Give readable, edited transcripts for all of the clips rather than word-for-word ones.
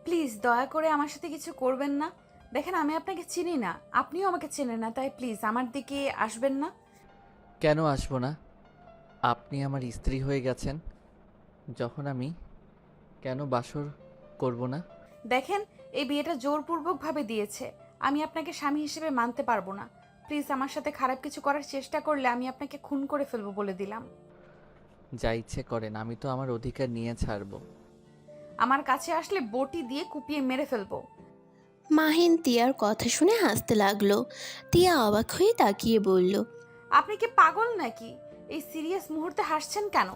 Please দয়া করে আমার সাথে কিছু করবেন না। দেখেন আমি আপনাকে চিনি না, আপনিও আমাকে চেনেন না, তাই প্লিজ আমার দিকে আসবেন না। কেন আসবো না? আপনি আমার স্ত্রী হয়ে গেছেন যখন, আমি কেন বাসর করব না? দেখেন, এই বিয়েটা জোরপূর্বকভাবে দিয়েছে, আমি আপনাকে স্বামী হিসেবে মানতে পারবো না। প্লিজ আমার সাথে খারাপ কিছু করার চেষ্টা করলে আমি আপনাকে খুন করে ফেলবো বলে দিলাম। যা ইচ্ছে করেন, আমি তো আমার অধিকার নিয়ে ছাড়বো। আমার কাছে আসলে বটি দিয়ে কুপিয়ে মেরে ফেলবো। মাহিন তিয়ার কথা শুনে হাসতে লাগলো। তিয়া অবাক হয়ে তাকিয়ে বলল, আপনি কি পাগল নাকি? এই সিরিয়াস মুহূর্তে হাসছেন কেন?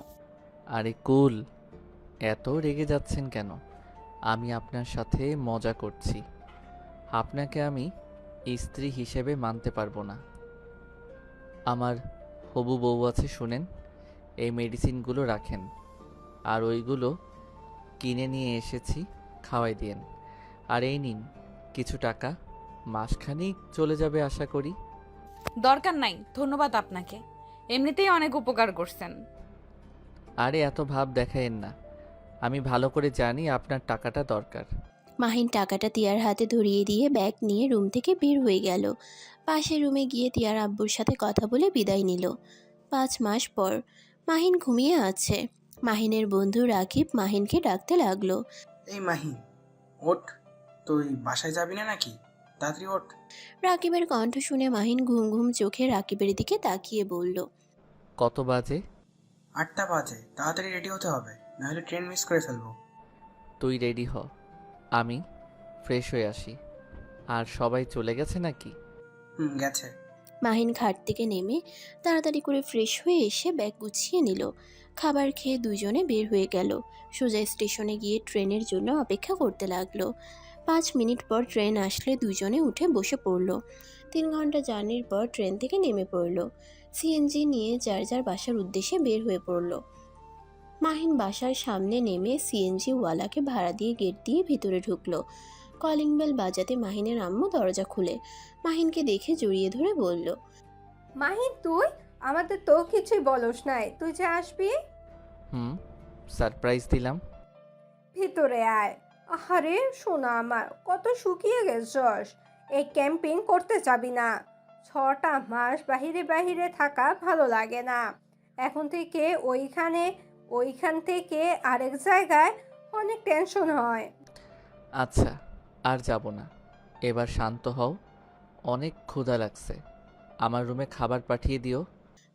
আরে কুল, এত রেগে যাচ্ছেন কেন? আমি আপনার সাথে মজা করছি। আপনাকে আমি স্ত্রী হিসেবে মানতে পারবো না। আমার হবু বউ আছে, শুনেন। এই মেডিসিনগুলো রাখেন, আর ওইগুলো কিনে নিয়ে এসেছি, খাওয়াই দিয়েন। আর এই নিন কিছু টাকা, মাসখানেক চলে যাবে আশা করি। দরকার নাই, ধন্যবাদ আপনাকে, এমনিতেই অনেক উপকার করছেন। আরে এত ভাব দেখায়েন না, আমি ভালো করে জানি আপনার টাকাটা দরকার। মাহিন টাকাটা তিয়ার হাতে ধরিয়ে দিয়ে ব্যাগ নিয়ে রুম থেকে বের হয়ে গেল। পাশের রুমে গিয়ে তিয়ার আব্বুর সাথে কথা বলে বিদায় নিল। 5 মাস পর মাহিন ঘুমিয়ে আছে। মাহিনের বন্ধু রাকিব মাহিনকে ডাকতে লাগলো। এই মাহি, ওঠ। তুই বাসায় যাবি না নাকি? তাড়াতাড়ি ওঠ। রাকিবের কণ্ঠ শুনে মাহিন ঘুম ঘুম চোখে রাকিবের দিকে তাকিয়ে বলল, কত বাজে? 8টা বাজে, তাড়াতাড়ি রেডি হতে হবে, নাহলে ট্রেন মিস করে ফেলবো। তুই রেডি হ, আমি ফ্রেশ হয়ে আসি। আর সবাই চলে গেছে নাকি? গেছে। মাহিন খাট থেকে নেমে তাড়াতাড়ি করে ফ্রেশ হয়ে এসে ব্যাগ গুছিয়ে নিল। খাবার খেয়ে দুজনে বের হয়ে গেল। সোজা স্টেশনে গিয়ে ট্রেনের জন্য অপেক্ষা করতে লাগলো। 5 মিনিট পর ট্রেন আসলে দুজনে উঠে বসে পড়ল। 3 ঘন্টা জার্নির পর ট্রেন থেকে নেমে পড়ল। সিএনজি নিয়ে যার যার বাসার উদ্দেশ্যে বের হয়ে পড়ল। মাহিন বাসার সামনে নেমে সিএনজি ওয়ালাকে ভাড়া দিয়ে গেট দিয়ে ভিতরে ঢুকলো। কলিং বেল বাজাতে মাহিনের আম্মু দরজা খুলে মাহিনকে দেখে জড়িয়ে ধরে বলল, মাহিন, তুই আমাদের তো কিছুই বলস নাই, তুই যে আসবি। হুম, সারপ্রাইজ দিলাম। ভিতরে আয়। আহারে সোনা আমার, কত শুকিয়ে গেছস। এই ক্যাম্পিং করতে যাবি না? 6টা মাস বাহিরে বাহিরে থাকা ভালো লাগে না। এখন থেকে ওইখান থেকে আরেক জায়গায় অনেক টেনশন হয়। আচ্ছা, আর যাব না। এবার শান্ত হও, অনেক ক্ষুধা লাগছে। আমার রুমে খাবার পাঠিয়ে দিও।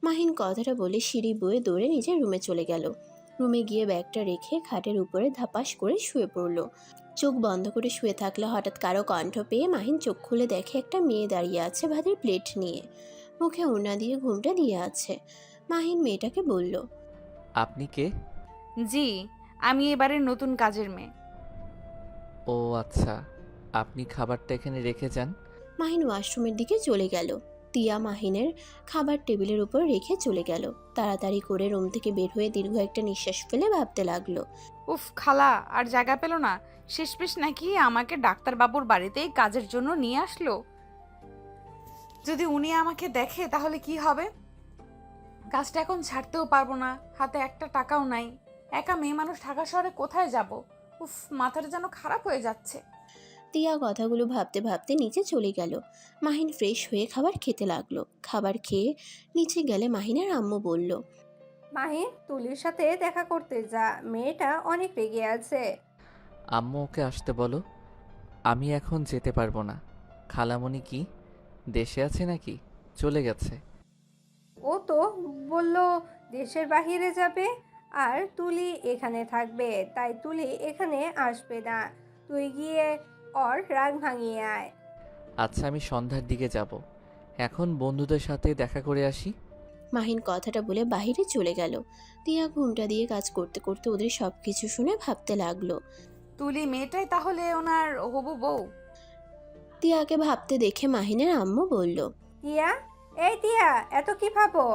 মাহিন কথাটা বলে সিঁড়ি বয়ে দৌড়ে নিজের রুমে চলে গেল। রুমে গিয়ে ব্যাগটা রেখে খাটের উপরে ধাপাস করে শুয়ে পড়ল। চোখ বন্ধ করে শুয়ে থাকলে হঠাৎ কারো কণ্ঠ পেয়ে মাহিন চোখ খুলে দেখে একটা মেয়ে দাঁড়িয়ে আছে ভাতের প্লেট নিয়ে, মুখে ওড়না দিয়ে ঘুমটা দিয়ে আছে। মাহিন মেয়েটাকে বলল, আপনি কে? জি, আমি এবারের নতুন কাজের মেয়ে। ও আচ্ছা, আপনি খাবারটা এখানে রেখে যান। মাহিন ওয়াশরুমের দিকে চলে গেল। তিয়া মাহিনের খাবার টেবিলের উপর রেখে চলে গেল। তাড়াতাড়ি করে রুম থেকে বের হয়ে দীর্ঘ একটা নিঃশ্বাস ফেলে ভাবতে লাগলো, উফ, খালা আর জায়গা পেল না। শেষমেশ নাকি আমাকে ডাক্তারবাবুর বাড়িতেই কাজের জন্য নিয়ে আসলো। যদি উনি আমাকে দেখে তাহলে কি হবে? কাজটা এখন ছাড়তেও পারবো না, হাতে একটা টাকাও নাই। একা মেয়ে মানুষ ঢাকা শহরে কোথায় যাব? উফ, মাথাটা যেন খারাপ হয়ে যাচ্ছে। তিয়া কথাগুলো ভাবতে ভাবতে নিচে চলে গেল। মাহিন ফ্রেশ হয়ে খাবার খেতে লাগলো। খাবার খেয়ে নিচে গেলে মাহিনের আম্মু বলল, মাহিন, তুলির সাথে দেখা করতে যা, মেয়েটা অনেক রেগে আছে। আম্মু ওকে আসতে বলো। আমি এখন যেতে পারবো না। খালামণি কি দেশে আছে নাকি চলে গেছে? ও তো বলল দেশের বাহিরে যাবে, আর তুলি এখানে থাকবে, তাই তুলি এখানে আসবে না। তুই গিয়ে ওর রাগ ভাঙিয়ে আয়। আচ্ছা, আমি সন্ধ্যার দিকে যাব। এখন বন্ধুদের সাথে দেখা করে আসি। মাহিন কথাটা বলে বাহিরে চলে গেল। তিয়া ঘুমটা দিয়ে কাজ করতে করতে ওদের সবকিছু শুনে ভাবতে লাগলো। তুলি মেয়েটাই তাহলে ওনার হবু বউ? তিয়াকে ভাবতে দেখে মাহিনের আম্মু বলল, টিয়া, এই টিয়া, এত কি ভাবো?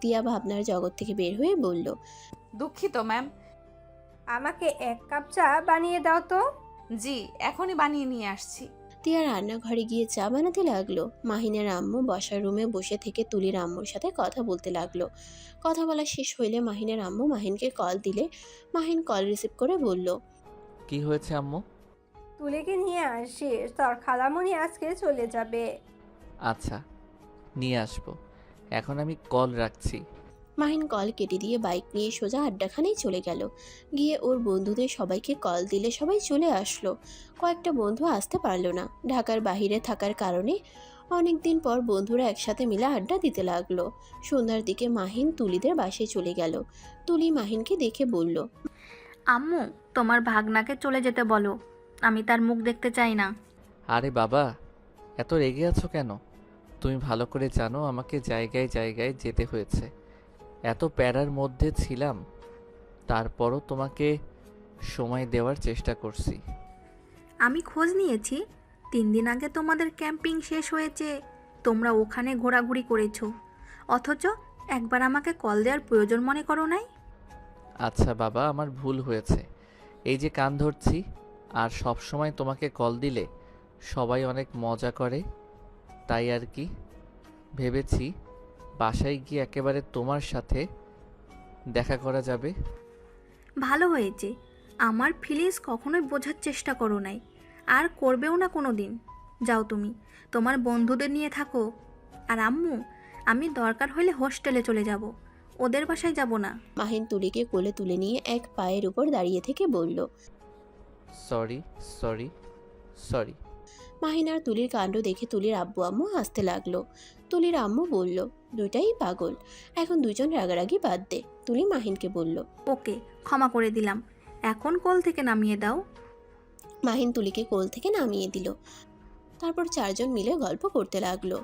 তিয়া ভাবনার জগৎ থেকে বের হয়ে বলল, দুঃখিত ম্যাম। আমাকে 1 কাপ চা বানিয়ে দাও তো। জি, এখনই বানিয়ে নিয়ে আসছি। তিয়া রান্নাঘরে গিয়ে চা বানাতে লাগলো। মাহিনের আম্মু বসার রুমে বসে থেকে তুলির আম্মুর সাথে কথা বলতে লাগলো। কথা বলা শেষ হইলে মাহিনের আম্মু মাহিনকে কল দিলে মাহিন কল রিসিভ করে বলল, কি হয়েছে আম্মু? তুলিকে নিয়ে আসিস, তোর খালামণি আজকে চলে যাবে। আচ্ছা, নিয়ে আসবো। এখন আমি কল রাখছি। মাহিন কল কেটে দিয়ে বাইক নিয়ে সোজা আড্ডাখানেই চলে গেল। গিয়ে ওর বন্ধুদের সবাইকে কল দিলে সবাই চলে আসলো। কয়েকটা বন্ধু আসতে পারলো না, ঢাকার বাইরে থাকার কারণে। অনেক দিন পর বন্ধুরা একসাথে মিলে আড্ডা দিতে লাগলো। সন্ধ্যার দিকে মাহিন তুলিদের বাসায় চলে গেল। তুলি মাহিনকে দেখে বলল, আম্মু, তোমার ভাগনাকে চলে যেতে বলো, আমি তার মুখ দেখতে চাই না। আরে বাবা, এত রেগে আছো কেন? তুমি ভালো করে জানো আমাকে জায়গায় জায়গায় যেতে হয়েছে। এত প্যারার মধ্যে ছিলাম, তারপরও তোমাকে সময় দেওয়ার চেষ্টা করছি। আমি খোঁজ নিয়েছি, 3 দিন আগে তোমাদের ক্যাম্পিং শেষ হয়েছে, তোমরা ওখানে ঘোরাঘুরি করেছো, অথচ একবার আমাকে কল দেওয়ার প্রয়োজন মনে করো নাই। আচ্ছা বাবা, আমার ভুল হয়েছে। এই যে কান ধরছি, আর সব সময় তোমাকে কল দিলে সবাই অনেক মজা করে, তাই আর কি। ভেবেছি বাসায় গিয়ে একেবারে তোমার সাথে দেখা করা যাবে। ভালো হয়েছে, আমার ফিলিংস কখনোই বোঝার চেষ্টা করো নাই, আর করবেও না কোনো দিন। যাও তুমি তোমার বন্ধুদের নিয়ে থাকো। আর আম্মু, আমি দরকার হলে হোস্টেলে চলে যাব, ওদের বাসায় যাব না। মাহিন তুলিকে কোলে তুলে নিয়ে এক পায়ের উপর দাঁড়িয়ে থেকে বলল। Sorry sorry sorry. মাহিন আর তুলির কাণ্ড দেখে তুলির আব্বু আম্মু হাসতে লাগলো। তুলির আম্মু বলল, দুইটাই পাগল, এখন দুইজন রাগারাগি বাদ দে। তুলি মাহিনকে বলল। ওকে, ক্ষমা করে দিলাম, এখন কোল থেকে নামিয়ে দাও। মাহিন তুলিকে কোল থেকে নামিয়ে দিল। তারপর চারজন মিলে গল্প করতে লাগলো।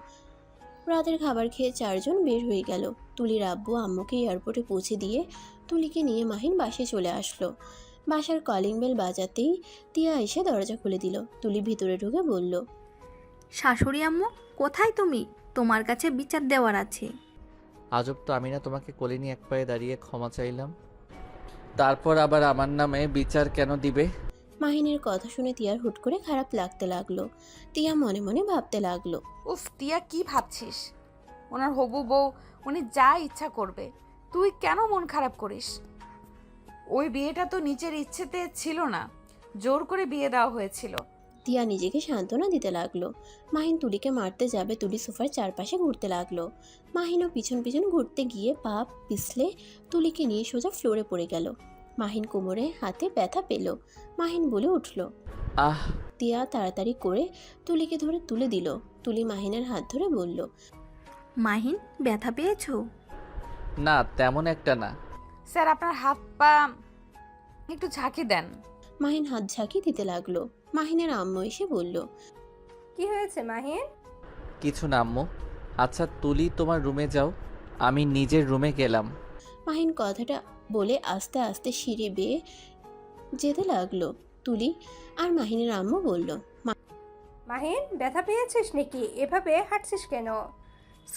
রাতের খাবার খেয়ে চারজন বের হয়ে গেল। তুলির আব্বু আম্মুকে এয়ারপোর্টে পৌঁছে দিয়ে তুলিকে নিয়ে মাহিন বাসায় চলে আসলো। বাসার কলিং বেল বাজাতেই তিয়া এসে দরজা খুলে দিল। তুলি ভিতরে ঢুকে বলল, শাশুড়ি আম্মু, কোথায় তুমি? তোমার কাছে বিচার দেওয়ার আছে। আজব তো, আমি না তোমাকে কোলে নিয়ে এক পায়ে দাঁড়িয়ে ক্ষমা চাইলাম, তারপর আবার আমার নামে বিচার কেন দিবে? মাহিনের কথা শুনে তিয়ার হুট করে খারাপ লাগতে লাগলো। তিয়া মনে মনে ভাবতে লাগলো, উফ টিয়া, কি ভাবছিস? ওনার হবু বউ, উনি যা ইচ্ছা করবে, তুই কেন মন খারাপ করিস? ওই বিয়েটা তো নিজের ইচ্ছেতে ছিল না, জোর করে বিয়ে দেওয়া হয়েছিল। তিয়া নিজেকে সান্ত্বনা দিতে লাগলো। মাহিন তুলিকে মারতে যাবে, তুলি সোফার চারপাশে ঘুরতে লাগলো। মাহিনও পিছন পিছন ঘুরতে গিয়ে পা পিছলে তুলিকে নিয়ে সোজা ফ্লোরে পড়ে গেল। মাহিন কোমরে হাতে ব্যথা পেল। মাহিন বলে উঠল। আহ! তিয়া তাড়াতাড়ি করে তুলিকে ধরে তুলে দিল। তুলি মাহিনের হাত ধরে বলল, মাহিন, ব্যথা পেয়েছো? না, তেমন একটা না। স্যার, আপনার হাত পা একটু ঝাঁকি দেন। মাহিন হাত ঝাঁকি দিতে লাগলো। মাহিনের আম্মু এসে বলল, কি হয়েছে মাহিন? কিছু না আম্মু। আচ্ছা তুলি, তোমার রুমে যাও, আমি নিজের রুমে গেলাম। মাহিন কথাটা বলে আস্তে আস্তে সিঁড়ি বেয়ে যেতে লাগলো। তুলি আর মাহিনের আম্মু বলল, মাহিন, ব্যথা পেয়েছিস নাকি? এভাবে হাঁটছিস কেন?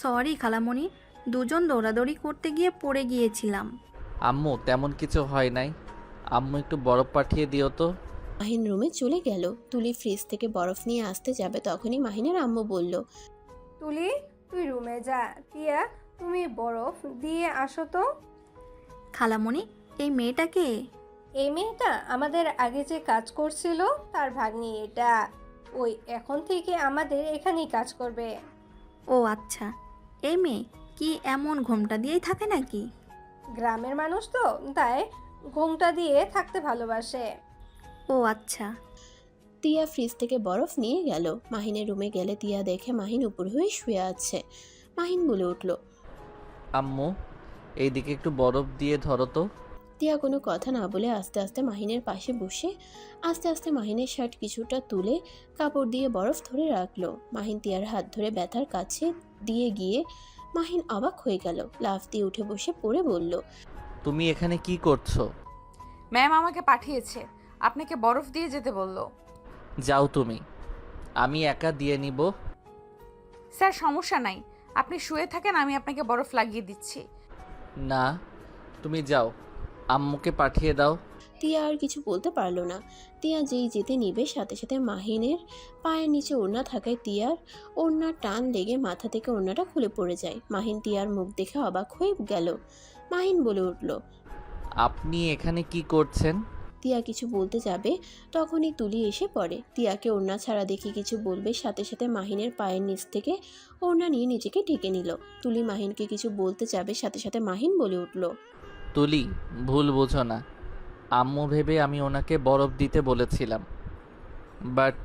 সরি খালামণি, দুজন দৌড়াদৌড়ি করতে গিয়ে পড়ে গিয়েছিলাম। আম্মু, তেমন কিছু হয় নাই। আম্মু, একটু বরফ পাঠিয়ে দিও তো। মাহিন রুমে চলে গেল। তুলি ফ্রিজ থেকে বরফ নিয়ে আসতে যাবে, তখনই মাহিনের আম্মু বলল, তুলি, তুই রুমে যা। টিয়া, তুমি বরফ দিয়ে আসো তো। খালামণি, এই মেয়েটাকে? এই মেয়েটা আমাদের আগে যে কাজ করছিল তার ভাগ্নি এটা। ওই এখন থেকে আমাদের এখানেই কাজ করবে। ও আচ্ছা, এই মেয়ে কি এমন ঘোমটা দিয়েই থাকে নাকি? গ্রামের মানুষ তো, তাই ঘোমটা দিয়ে থাকতে ভালোবাসে। ও আচ্ছা। তিয়া ফ্রিজ থেকে বরফ নিয়ে গেল। মাহিনের রুমে গেলে তিয়া দেখে মাহিন উপর হয়ে শুয়ে আছে। মাহিন বলে উঠল, আম্মু, এইদিকে একটু বরফ দিয়ে ধরো তো। তিয়া কোনো কথা না বলে আস্তে আস্তে মাহিনের পাশে বসে আস্তে আস্তে মাহিনের শার্ট কিছুটা তুলে কাপড় দিয়ে বরফ ধরে রাখলো। মাহিন তিয়ার হাত ধরে ব্যথার কাছে দিয়ে গিয়ে মাহিন অবাক হয়ে গেল। লাফ দিয়ে উঠে বসে পড়ে বলল, তুমি এখানে কি করছো? ম্যাম আমাকে পাঠিয়েছে, আপনাকে বরফ দিয়ে যেতে বলল। যাও তুমি, আমি একা দিয়ে নিব। স্যার, সমস্যা নাই, আপনি শুয়ে থাকেন, আমি আপনাকে বরফ লাগিয়ে দিচ্ছি। না, তুমি যাও, আম্মুকে পাঠিয়ে দাও। তিয়া আর কিছু বলতে পারলো না। তিয়া যেই যেতে নিবে সাথে সাথে মাহিনের পায়ের নিচে ওড়না থাকায় তিয়ার ওড়নার টান লেগে মাথা থেকে ওড়নাটা খুলে পড়ে যায়। মাহিন তিয়ার মুখ দেখে অবাক হয়ে গেল। মাহিন বলে উঠল, আপনি এখানে কি করছেন? তিয়া কিছু বলতে যাবে তখনই তুলি এসে পড়ে। তিয়াকে ওড়না ছাড়া দেখে কিছু বলবে, সাথে সাথে মাহিনের পায়ের নিচ থেকে ওড়না নিয়ে নিজেকে ঢেকে নিল। তুলি মাহিনকে কিছু বলতে যাবে, সাথে সাথে মাহিন বলে উঠল, তুলি, ভুল বোঝো না। আম্মু ভেবে আমি ওনাকে বরফ দিতে বলেছিলাম, বাট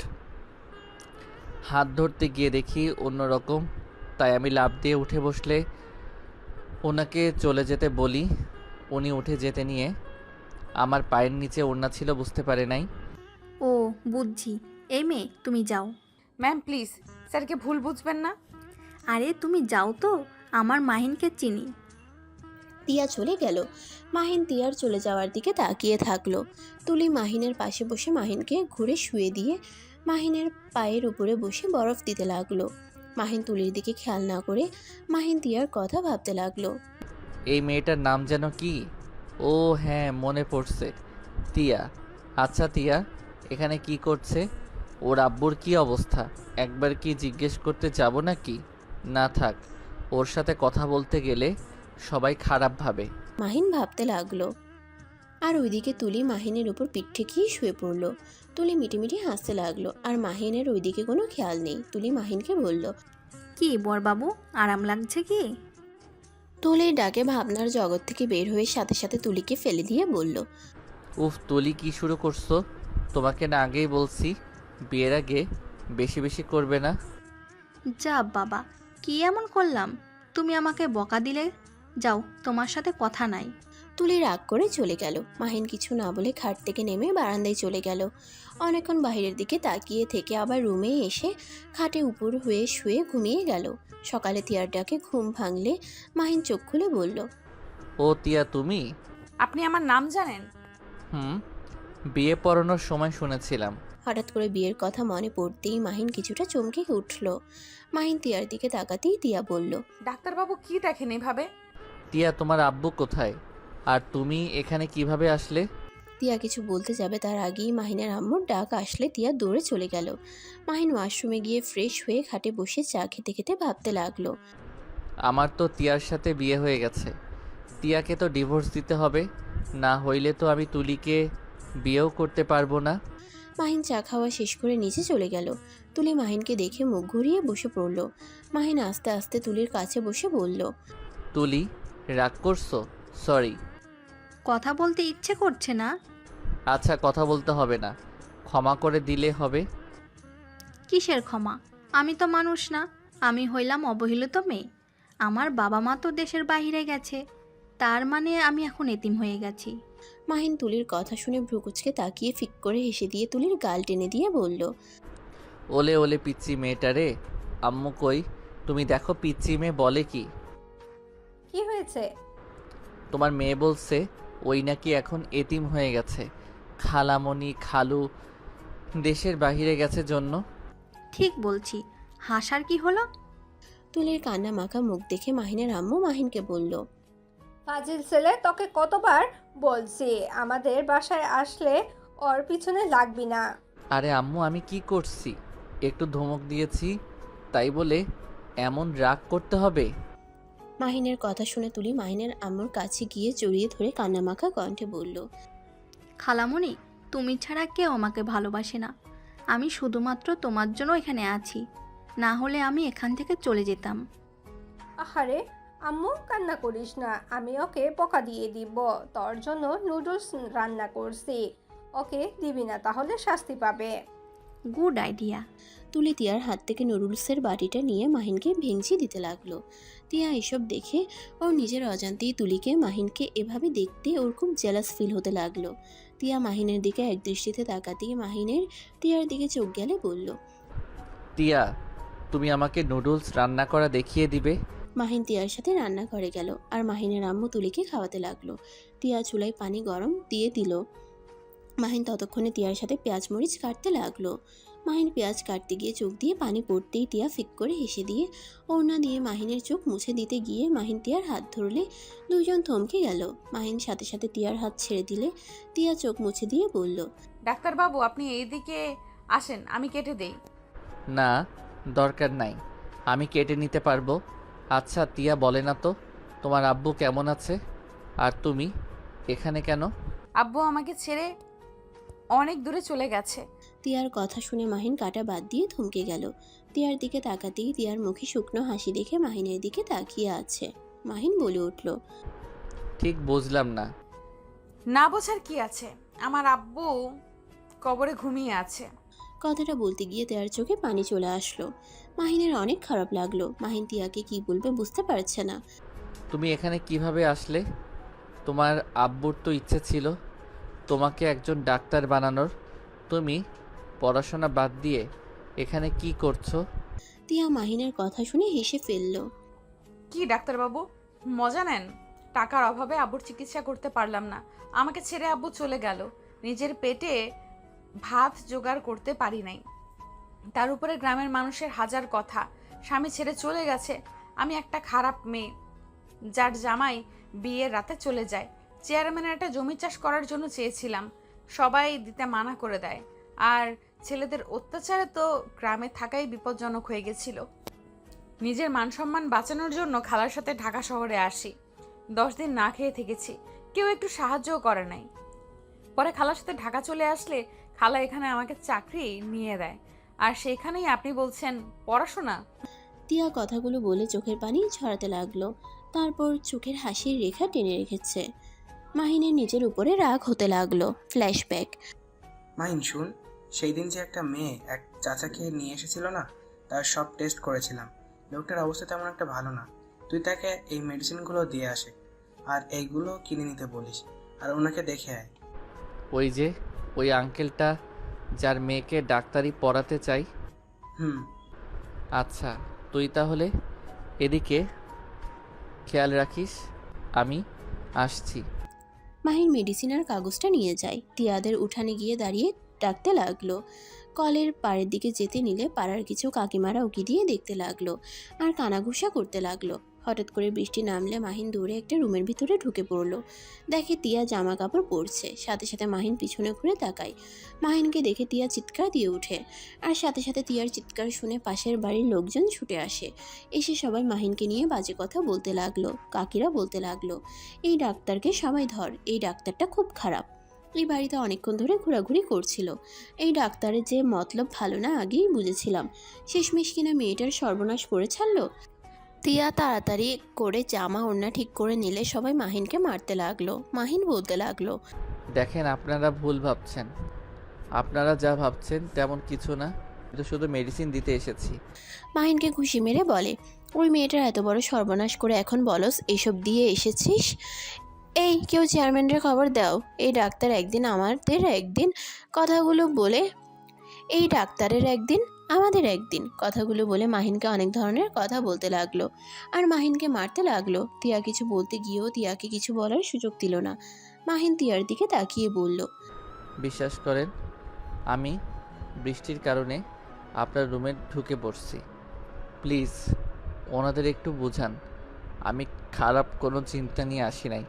হাত ধরতে গিয়ে দেখি অন্যরকম, তাই আমি লাফ দিয়ে উঠে বসলে ওনাকে চলে যেতে বলি। উনি উঠে যেতে নিয়ে আমার পায়ের নিচে ওড়না ছিল, বুঝতে পারে নাই। ও বুঝছি। এই মেয়ে, তুমি যাও। ম্যাম প্লিজ, স্যারকে ভুল বুঝবেন না। আরে তুমি যাও তো, আমার মাহিনকে চিনি। তিয়া চলে গেল। মাহিন তিয়ার চলে যাওয়ার দিকে তাকিয়ে থাকলো। তুলি মাহিনের পাশে বসে মাহিনকে ঘুরে শুয়ে দিয়ে মাহিনের পায়ের উপরে বসে বরফ দিতে লাগলো। মাহিন তুলির দিকে খেয়াল না করে মাহিন তিয়ার কথা ভাবতে লাগলো। এই মেয়েটার নাম যেন কি? ও হ্যাঁ, মনে পড়ছে, তিয়া। আচ্ছা তিয়া এখানে কি করছে? ওর আব্বুর কি অবস্থা? একবার কি জিজ্ঞেস করতে যাব নাকি? না থাক, ওর সাথে কথা বলতে গেলে সবাই খারাপ ভাবে। মাহিন ভাবতে লাগলো। আর ওইদিকে তুলি মাহিনের উপর পিঠ ঠেকিয়ে শুয়ে পড়লো। তুলি মিটিমিটি হাসতে লাগলো, আর মাহিনের ওইদিকে কোনো খেয়াল নেই। তুলি মাহিনকে বলল, কি বরবাবু, আরাম লাগছে কি? তুলির ডাকে ভাবনার জগৎ থেকে বের হয়ে সাথে সাথে তুলিকে ফেলে দিয়ে বলল, উফ তুলি, কি শুরু করছো? তোমাকে না আগেই বলছি বিয়ের আগে বেশি বেশি করবে না। যা বাবা, কি এমন করলাম? তুমি আমাকে বকা দিলে। যাও, তোমার সাথে কথা নাই। তুলি রাগ করে চলে গেল। মাহিন কিছু না বলে খাট থেকে নেমে বারান্দায় চলে গেল। অনেকক্ষণ বাইরের দিকে তাকিয়ে থেকে আবার রুমে এসে খাটে উপর হয়ে শুয়ে ঘুমিয়ে গেল। সকালে তিয়ার ডাকে ঘুম ভাঙলে মাহিন চোখ খুলে বলল, ও তিয়া তুমি? আপনি আমার নাম জানেন? হুম, বিয়ে পড়ানোর সময় শুনেছিলাম। হঠাৎ করে বিয়ের কথা মনে পড়তেই মাহিন কিছুটা চমকে উঠল। মাহিন তিয়ার দিকে তাকাতেই তিয়া বলল, ডাক্তারবাবু কি দেখেন এভাবে? টিয়া, তোমার আব্বু কোথায়? আর তুমি এখানে কিভাবে আসলে? তিয়া কিছু বলতে যাবে তার আগেই মাহিনের আম্মুর ডাক আসলে তিয়া দৌড়ে চলে গেল। মাহিন ওয়াশরুমে গিয়ে ফ্রেশ হয়ে খাটে বসে চা খেতে খেতে ভাবতে লাগলো। আমার তো টিয়ার সাথে বিয়ে হয়ে গেছে। টিয়াকে তো ডিভোর্স দিতে হবে, না হইলে তো আমি তুলিকে বিয়েও করতে পারবো না। মাহিন চা খাওয়া শেষ করে নিচে চলে গেল। তুলি মাহিনকে দেখে মুখ ঘুরিয়ে বসে পড়ল। মাহিন আস্তে আস্তে তুলির কাছে বসে বলল, তুলি, রাগ করছো? সরি। কথা বলতে ইচ্ছে করছে না? আচ্ছা, কথা বলতে হবে না, ক্ষমা করে দিলে হবে। কিসের ক্ষমা? আমি তো মানুষ না, আমি হইলাম অবহেলিত মেয়ে। আমার বাবা মা তো দেশের বাইরে গেছে, তার মানে আমি এখন এতিম হয়ে গেছি। মাহিন তুলির কথা শুনে ভ্রুকুচকে তাকিয়ে ফিক করে হেসে দিয়ে তুলির গাল টেনে দিয়ে বলল, ওলে ওলে পিচ্চি মেয়েটারে। আম্মু কই? তুমি দেখো পিচ্চি মেয়ে বলে কি? কি হয়েছে? তোমার মেয়ে বলছে ওই নাকি এখন এতিম হয়ে গেছে, খালামণি খালু দেশের বাইরে গেছে জন্য। ঠিক বলছি, হাসার কি হলো? তুলির কান্না মাখা মুখ দেখে মাহিনের আম্মু মাহিনকে বলল, ফাজিল ছেলে, তোকে কতবার বলছি আমাদের বাসায় আসলে ওর পিছনে লাগবি না। আরে আম্মু, আমি কি করছি? একটু ধমক দিয়েছি, তাই বলে এমন রাগ করতে হবে? মাহিনের কথা শুনে তুলি মাহিনের আম্মুর কাছে গিয়ে জড়িয়ে ধরে কান্না মাখা কণ্ঠে বলল, খালামণি, তুমি ছাড়া কেউ আমাকে ভালোবাসে না। আমি শুধুমাত্র তোমার জন্য এখানে আছি, না হলে আমি এখান থেকে চলে যেতাম। আহারে আম্মু, কান্না করিস না, আমি ওকে বকা দিয়ে দিব। তোর জন্য নুডলস রান্না করছি, ওকে দিবি না তাহলে শাস্তি পাবে। Good idea. তুলি তিয়ার হাত থেকে নুডলসের বাটিটা নিয়ে মাহিনকে ভেঙচি দিতে লাগলো। তিয়া এসব দেখে ওর নিজের অজান্তেই তুলিকে মাহিনকে এভাবে দেখতে ওর খুব জেলাস ফিল হতে লাগলো। তিয়া মাহিনের দিকে এক দৃষ্টিতে তাকাতেই মাহিনের তিয়ার দিকে চোখ গেলে বলল, টিয়া, তুমি আমাকে নুডলস রান্না করা দেখিয়ে দিবে? মাহিন তিয়ার সাথে রান্না করে গেল, আর মাহিনের আম্মু তুলিকে খাওয়াতে লাগলো। তিয়া চুলায় পানি গরম দিয়ে দিল। মাহিন ততক্ষণে তিয়ার সাথে পেঁয়াজ মরিচ কাটতে লাগলো। মাহিন পেঁয়াজ কাটতে গিয়ে চোখ দিয়ে পানি পড়তেই তিয়া ফিক করে হেসে দিয়ে ওড়না দিয়ে মাহিনের চোখ মুছে দিতে গিয়ে মাহিন তিয়ার হাত ধরলে দুজন থমকে গেল। মাহিন সাথে সাথে তিয়ার হাত ছেড়ে দিলে তিয়া চোখ মুছে দিয়ে বলল, ডাক্তারবাবু আপনি এইদিকে আসেন, আমি কেটে দেই। না, দরকার নাই, আমি কেটে নিতে পারবো। আচ্ছা টিয়া, বলে না তো তোমার আব্বু কেমন আছে? আর তুমি এখানে কেন? আব্বু আমাকে ছেড়ে অনেক দূরে চলে গেছে। তিয়ার কথা শুনে মাহিন কাটা বাদ দিয়ে থমকে গেল। তিয়ার দিকে তাকাতেই তিয়ার মুখে শুকনো হাসি দেখে মাহিনের দিকে তাকিয়ে আছে। মাহিন বলে উঠল, ঠিক বুঝলাম না। না বোঝার কি আছে, আমার আব্বু কবরে ঘুমিয়ে আছে। কথাটা বলতে গিয়ে তিয়ার চোখে পানি চলে আসলো। মাহিনের অনেক খারাপ লাগলো। মাহিন তিয়াকে কি বলবে বুঝতে পারছে না। তুমি এখানে কিভাবে আসলে? তোমার আব্বুর তো ইচ্ছে ছিল তোমাকে একজন ডাক্তার বানানোর। তুমি পড়াশোনা বাদ দিয়ে এখানে কি করছো? তিয়া মাহিনের কথা শুনে হেসে ফেলল। কি ডাক্তারবাবু, মজা নেন? টাকার অভাবে আব্বুর চিকিৎসা করতে পারলাম না, আমাকে ছেড়ে আব্বু চলে গেল। নিজের পেটে ভাত জোগাড় করতে পারি নাই, তার উপরে গ্রামের মানুষের হাজার কথা। স্বামী ছেড়ে চলে গেছে, আমি একটা খারাপ মেয়ে যার জামাই বিয়ের রাতে চলে যায়। চেয়ারম্যানের একটা জমি চাষ করার জন্য চেয়েছিলাম, সবাই দিতে মানা করে দেয়। আর ছেলেদের অত্যাচারে তো গ্রামে থাকাই বিপজ্জনক হয়ে গেছিল। নিজের মান সম্মান বাঁচানোর জন্য খালার সাথে ঢাকা শহরে আসি। 10 দিন না খেয়ে থেকেছি, কেউ একটু সাহায্যও করে নাই। পরে খালার সাথে ঢাকা চলে আসলে খালা এখানে আমাকে চাকরি নিয়ে দেয়। আর সেইখানেই আপনি বলছেন পড়াশোনা? তিয়া কথাগুলো বলে চোখের পানি ঝরাতে লাগলো। তারপর চোখের হাসির রেখা টেনে রেখেছে। মাহিনের নিজের উপরে রাগ হতে লাগলো। ফ্ল্যাশব্যাক। মাহিন শুন, সেই দিন যে একটা মেয়ে এক চাচাকে নিয়ে এসেছিল না, তার সব টেস্ট করেছিলাম। লোকটার অবস্থা তেমন একটা ভালো না। তুই তাকে এই মেডিসিনগুলো দিয়ে আসে আর এইগুলো কিনে নিতে বলিস, আর ওনাকে দেখে আয়। ওই আঙ্কেলটা যার মেয়েকে ডাক্তারি পড়াতে চাই? হুম। আচ্ছা, তুই তাহলে এদিকে খেয়াল রাখিস, আমি আসছি। মাহিন মেডিসিন আর কাগজটা নিয়ে যায়। তিয়াদের উঠানে গিয়ে দাঁড়িয়ে ডাকতে লাগলো। কলের পাড়ের দিকে যেতে নিলে পাড়ার কিছু কাকিমারা উকি দিয়ে দেখতে লাগলো আর কানাঘুষা করতে লাগলো। হঠাৎ করে বৃষ্টি নামলে মাহিন দৌড়ে একটা রুমের ভিতরে ঢুকে পড়লো। দেখে তিয়া জামা কাপড় পরছে। সাথে সাথে মাহিন পিছনে ঘুরে তাকায়। মাহিনকে দেখে তিয়া চিৎকার দিয়ে ওঠে। আর সাথে সাথে তিয়ার চিৎকার শুনে পাশের বাড়ির লোকজন ছুটে আসে। এসে সবাই মাহিনকে নিয়ে বাজে কথা বলতে লাগলো। কাকিরা বলতে লাগলো, এই ডাক্তারকে সবাই ধর, এই ডাক্তারটা খুব খারাপ। এই বাড়িতে অনেকক্ষণ ধরে ঘোরাঘুরি করছিল। এই ডাক্তারের যে মতলব ভালো না আগেই বুঝেছিলাম। শেষমেশ কিনা মেয়েটার সর্বনাশ করে ছাড়লো। তিয়া তাড়াতাড়ি করে জামা ওড়না ঠিক করে নিলে সবাই মাহিনকে মারতে লাগলো। মাহিন বলতে লাগলো, দেখেন, আপনারা ভুল ভাবছেন। আপনারা যা ভাবছেন তেমন কিছু না, কিন্তু শুধু মেডিসিন দিতে এসেছি। মাহিনকে ঘুষি মেরে বলে, ওই মেয়েটার এত বড় সর্বনাশ করে এখন বলস এসব দিয়ে এসেছিস? এই কেউ চেয়ারম্যানের খবর দাও। এই ডাক্তার একদিন আমাদের একদিন, কথাগুলো বলে এই ডাক্তারের একদিন আমাদের একদিন, কথাগুলো বলে মাহিনকে অনেক ধরনের কথা বলতে লাগলো আর মাহিনকে মারতে লাগলো। তিয়া কিছু বলতে গিয়েও তিয়াকে কিছু বলার সুযোগ দিল না। মাহিন তিয়ার দিকে তাকিয়ে বলল, বিশ্বাস করেন, আমি বৃষ্টির কারণে আপনার রুমে ঢুকে পড়ছি। প্লিজ ওনাদের একটু বোঝান, আমি খারাপ কোনো চিন্তা নিয়ে আসি নাই।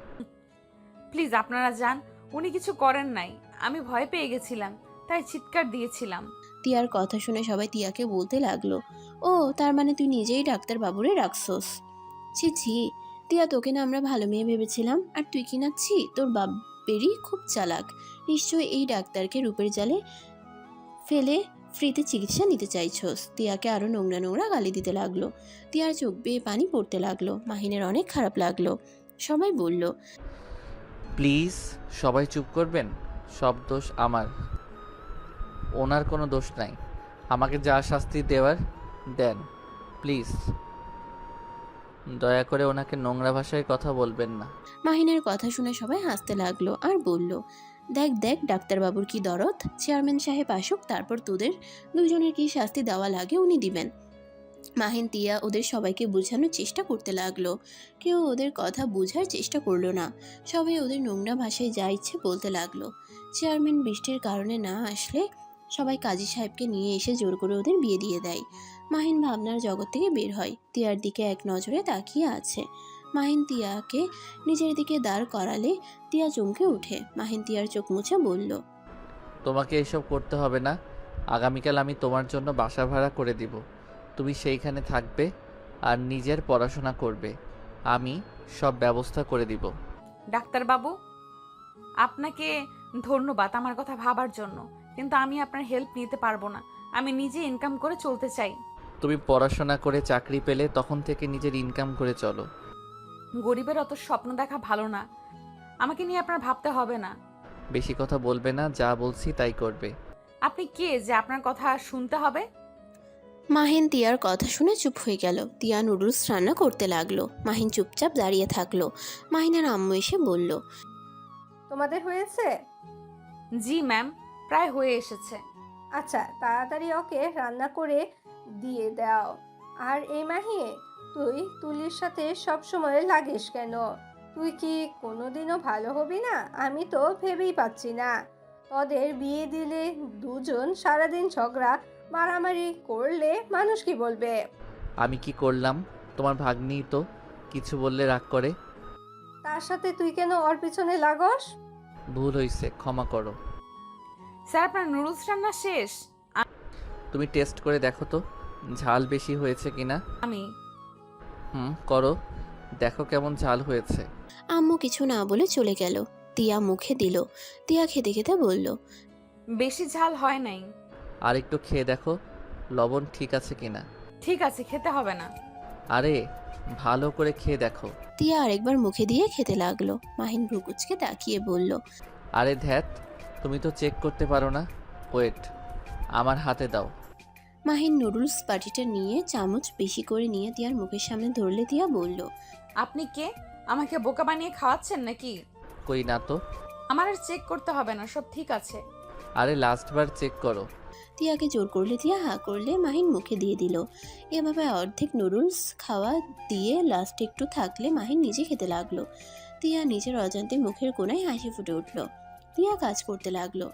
প্লিজ আপনারা যান, উনি কিছু করেন নাই, আমি ভয় পেয়ে গেছিলাম তাই চিৎকার দিয়েছিলাম। তিয়ার কথা শুনে সবাই তিয়াকে বলতে লাগলো, ও তার মানে তুই নিজেই ডাক্তার বাবুরে রাখছস? ছি ছি, তিয়া তোকে না আমরা ভালো মেয়ে ভেবেছিলাম, আর তুই কি না ছি, তোর বাপেরই খুব চালাক। নিশ্চয়ই এই ডাক্তারকে রূপের জালে ফেলে ফ্রিতে চিকিৎসা নিতে চাইছস। তিয়াকে আরো নোংরা নোংরা গালি দিতে লাগলো। তিয়ার চোখ বেয়ে পানি পড়তে লাগলো। মাহিনের অনেক খারাপ লাগলো। সবাই বলল, প্লিজ সবাই চুপ করবেন, সব দোষ আমার, ওনার কোনো দোষ নাই। আমাকে যা শাস্তি দেওয়ার দেন, প্লিজ দয়া করে ওনাকে নোংরা ভাষায় কথা বলবেন না। মাহিনের কথা শুনে সবাই হাসতে লাগলো আর বলল, দেখ দেখ ডাক্তারবাবুর কি দরদ। চেয়ারম্যান সাহেব আসুক, তারপর তোদের দুজনের কি শাস্তি দেওয়া লাগে উনি দিবেন। মাহিন তিয়া ওদের সবাইকে বোঝানোর চেষ্টা করতে লাগলো। কেউ ওদের কথা বোঝার চেষ্টা করলো না। সবাই ওদের নোংরা ভাষায় যা ইচ্ছে বলতে লাগলো। চেয়ারম্যান বৃষ্টির কারণে না আসলে সবাই কাজী সাহেবকে নিয়ে এসে জোর করে ওদের বিয়ে দিয়ে দেয়। মাহিন ভাবনার জগৎ থেকে বের হয়। তিয়ার দিকে এক নজরে তাকিয়ে আছে। মাহিন তিয়াকে নিজের দিকে দাঁড় করালে তিয়া চমকে ওঠে। মাহিন তিয়ার চোখ মুছে বলল, তোমাকে এসব করতে হবে না, আগামীকাল আমি তোমার জন্য বাসা ভাড়া করে দিব। তুমি সেইখানে থাকবে আর নিজের পড়াশোনা করবে, আমি সব ব্যবস্থা করে দিব। ডাক্তারবাবু, আপনাকে ধন্যবাদ আমার কথা ভাবার জন্য, কিন্তু আমি আপনার হেল্প নিতে পারবো না। আমি নিজে ইনকাম করে চলতে চাই। তুমি পড়াশোনা করে চাকরি পেলে তখন থেকে নিজের ইনকাম করে চলো। গরিবের অত স্বপ্ন দেখা ভালো না, আমাকে নিয়ে আপনার ভাবতে হবে না। বেশি কথা বলবে না, যা বলছি তাই করবে। আপনি কে যে আপনার কথা শুনতে হবে? মাহিন তিয়ার কথা শুনে চুপ হয়ে গেল। তিয়া নুডলস রান্না করতে লাগলো। মাহিন চুপচাপ দাঁড়িয়ে থাকলো। মাহিনের আম্মু এসে বলল, তোমাদের হয়েছে? জি ম্যাম, প্রায় হয়ে এসেছে। আচ্ছা, তাড়াতাড়ি ওকে রান্না করে দিয়ে দাও। আর এই মাহি, তুই তুলির সাথে সব সময় লাগিস কেন? তুই কি কোনোদিনও ভালো হবি না? আমি তো ভেবেই পাচ্ছি না। তোদের বিয়ে দিলে দুজন সারাদিন ঝগড়া মারামারি করলে মানুষ কি বলবে? আমি কি করলাম? তোমার ভাগ্নি তো কিছু বললে রাগ করে। তার সাথে তুই কেন ওর পিছনে লাগস? ভুল হইছে, ক্ষমা করো। স্যার আপনার নুডলস রান্না শেষ। তুমি টেস্ট করে দেখো তো ঝাল বেশি হয়েছে কিনা। আমি করো, দেখো কেমন ঝাল হয়েছে। আম্মু কিছু না বলে চলে গেল। তিয়া মুখে দিল। তিয়া খেতে খেতে বলল, বেশি ঝাল হয় নাই। আর একটু খেয়ে দেখো লবণ ঠিক আছে কিনা। ঠিক আছে, খেতে হবে না। আরে ভালো করে খেয়ে দেখো। তিয়া আরেকবার মুখে দিয়ে খেতে লাগলো। মাহিন ভ্রুকুচকে তাকিয়ে বলল, আরে ধ্যাত, তুমি তো চেক করতে পারো না। ওয়েট, আমার হাতে দাও। মাহিন নুডলস বাটিটা নিয়ে চামচ বেশি করে নিয়ে তিয়ার মুখের সামনে ধরলে তিয়া বলল, আপনি কে? আমাকে বোকা বানিয়ে খাওয়াচ্ছেন নাকি? কই না তো। আমার আর চেক করতে হবে না, সব ঠিক আছে। আরে লাস্টবার চেক করো। তিয়াকে জোর করলে তিয়া হা করলে মাহিন মুখে দিয়ে দিল। এভাবে অর্ধেক নুডলস খাওয়া দিয়ে লাস্টে একটু থাকলে মাহিন নিজে খেতে লাগলো। তিয়া নিজের অজান্তে মুখের কোণায় হাসি ফুটে উঠল। তিয়া কাজ করতে লাগলো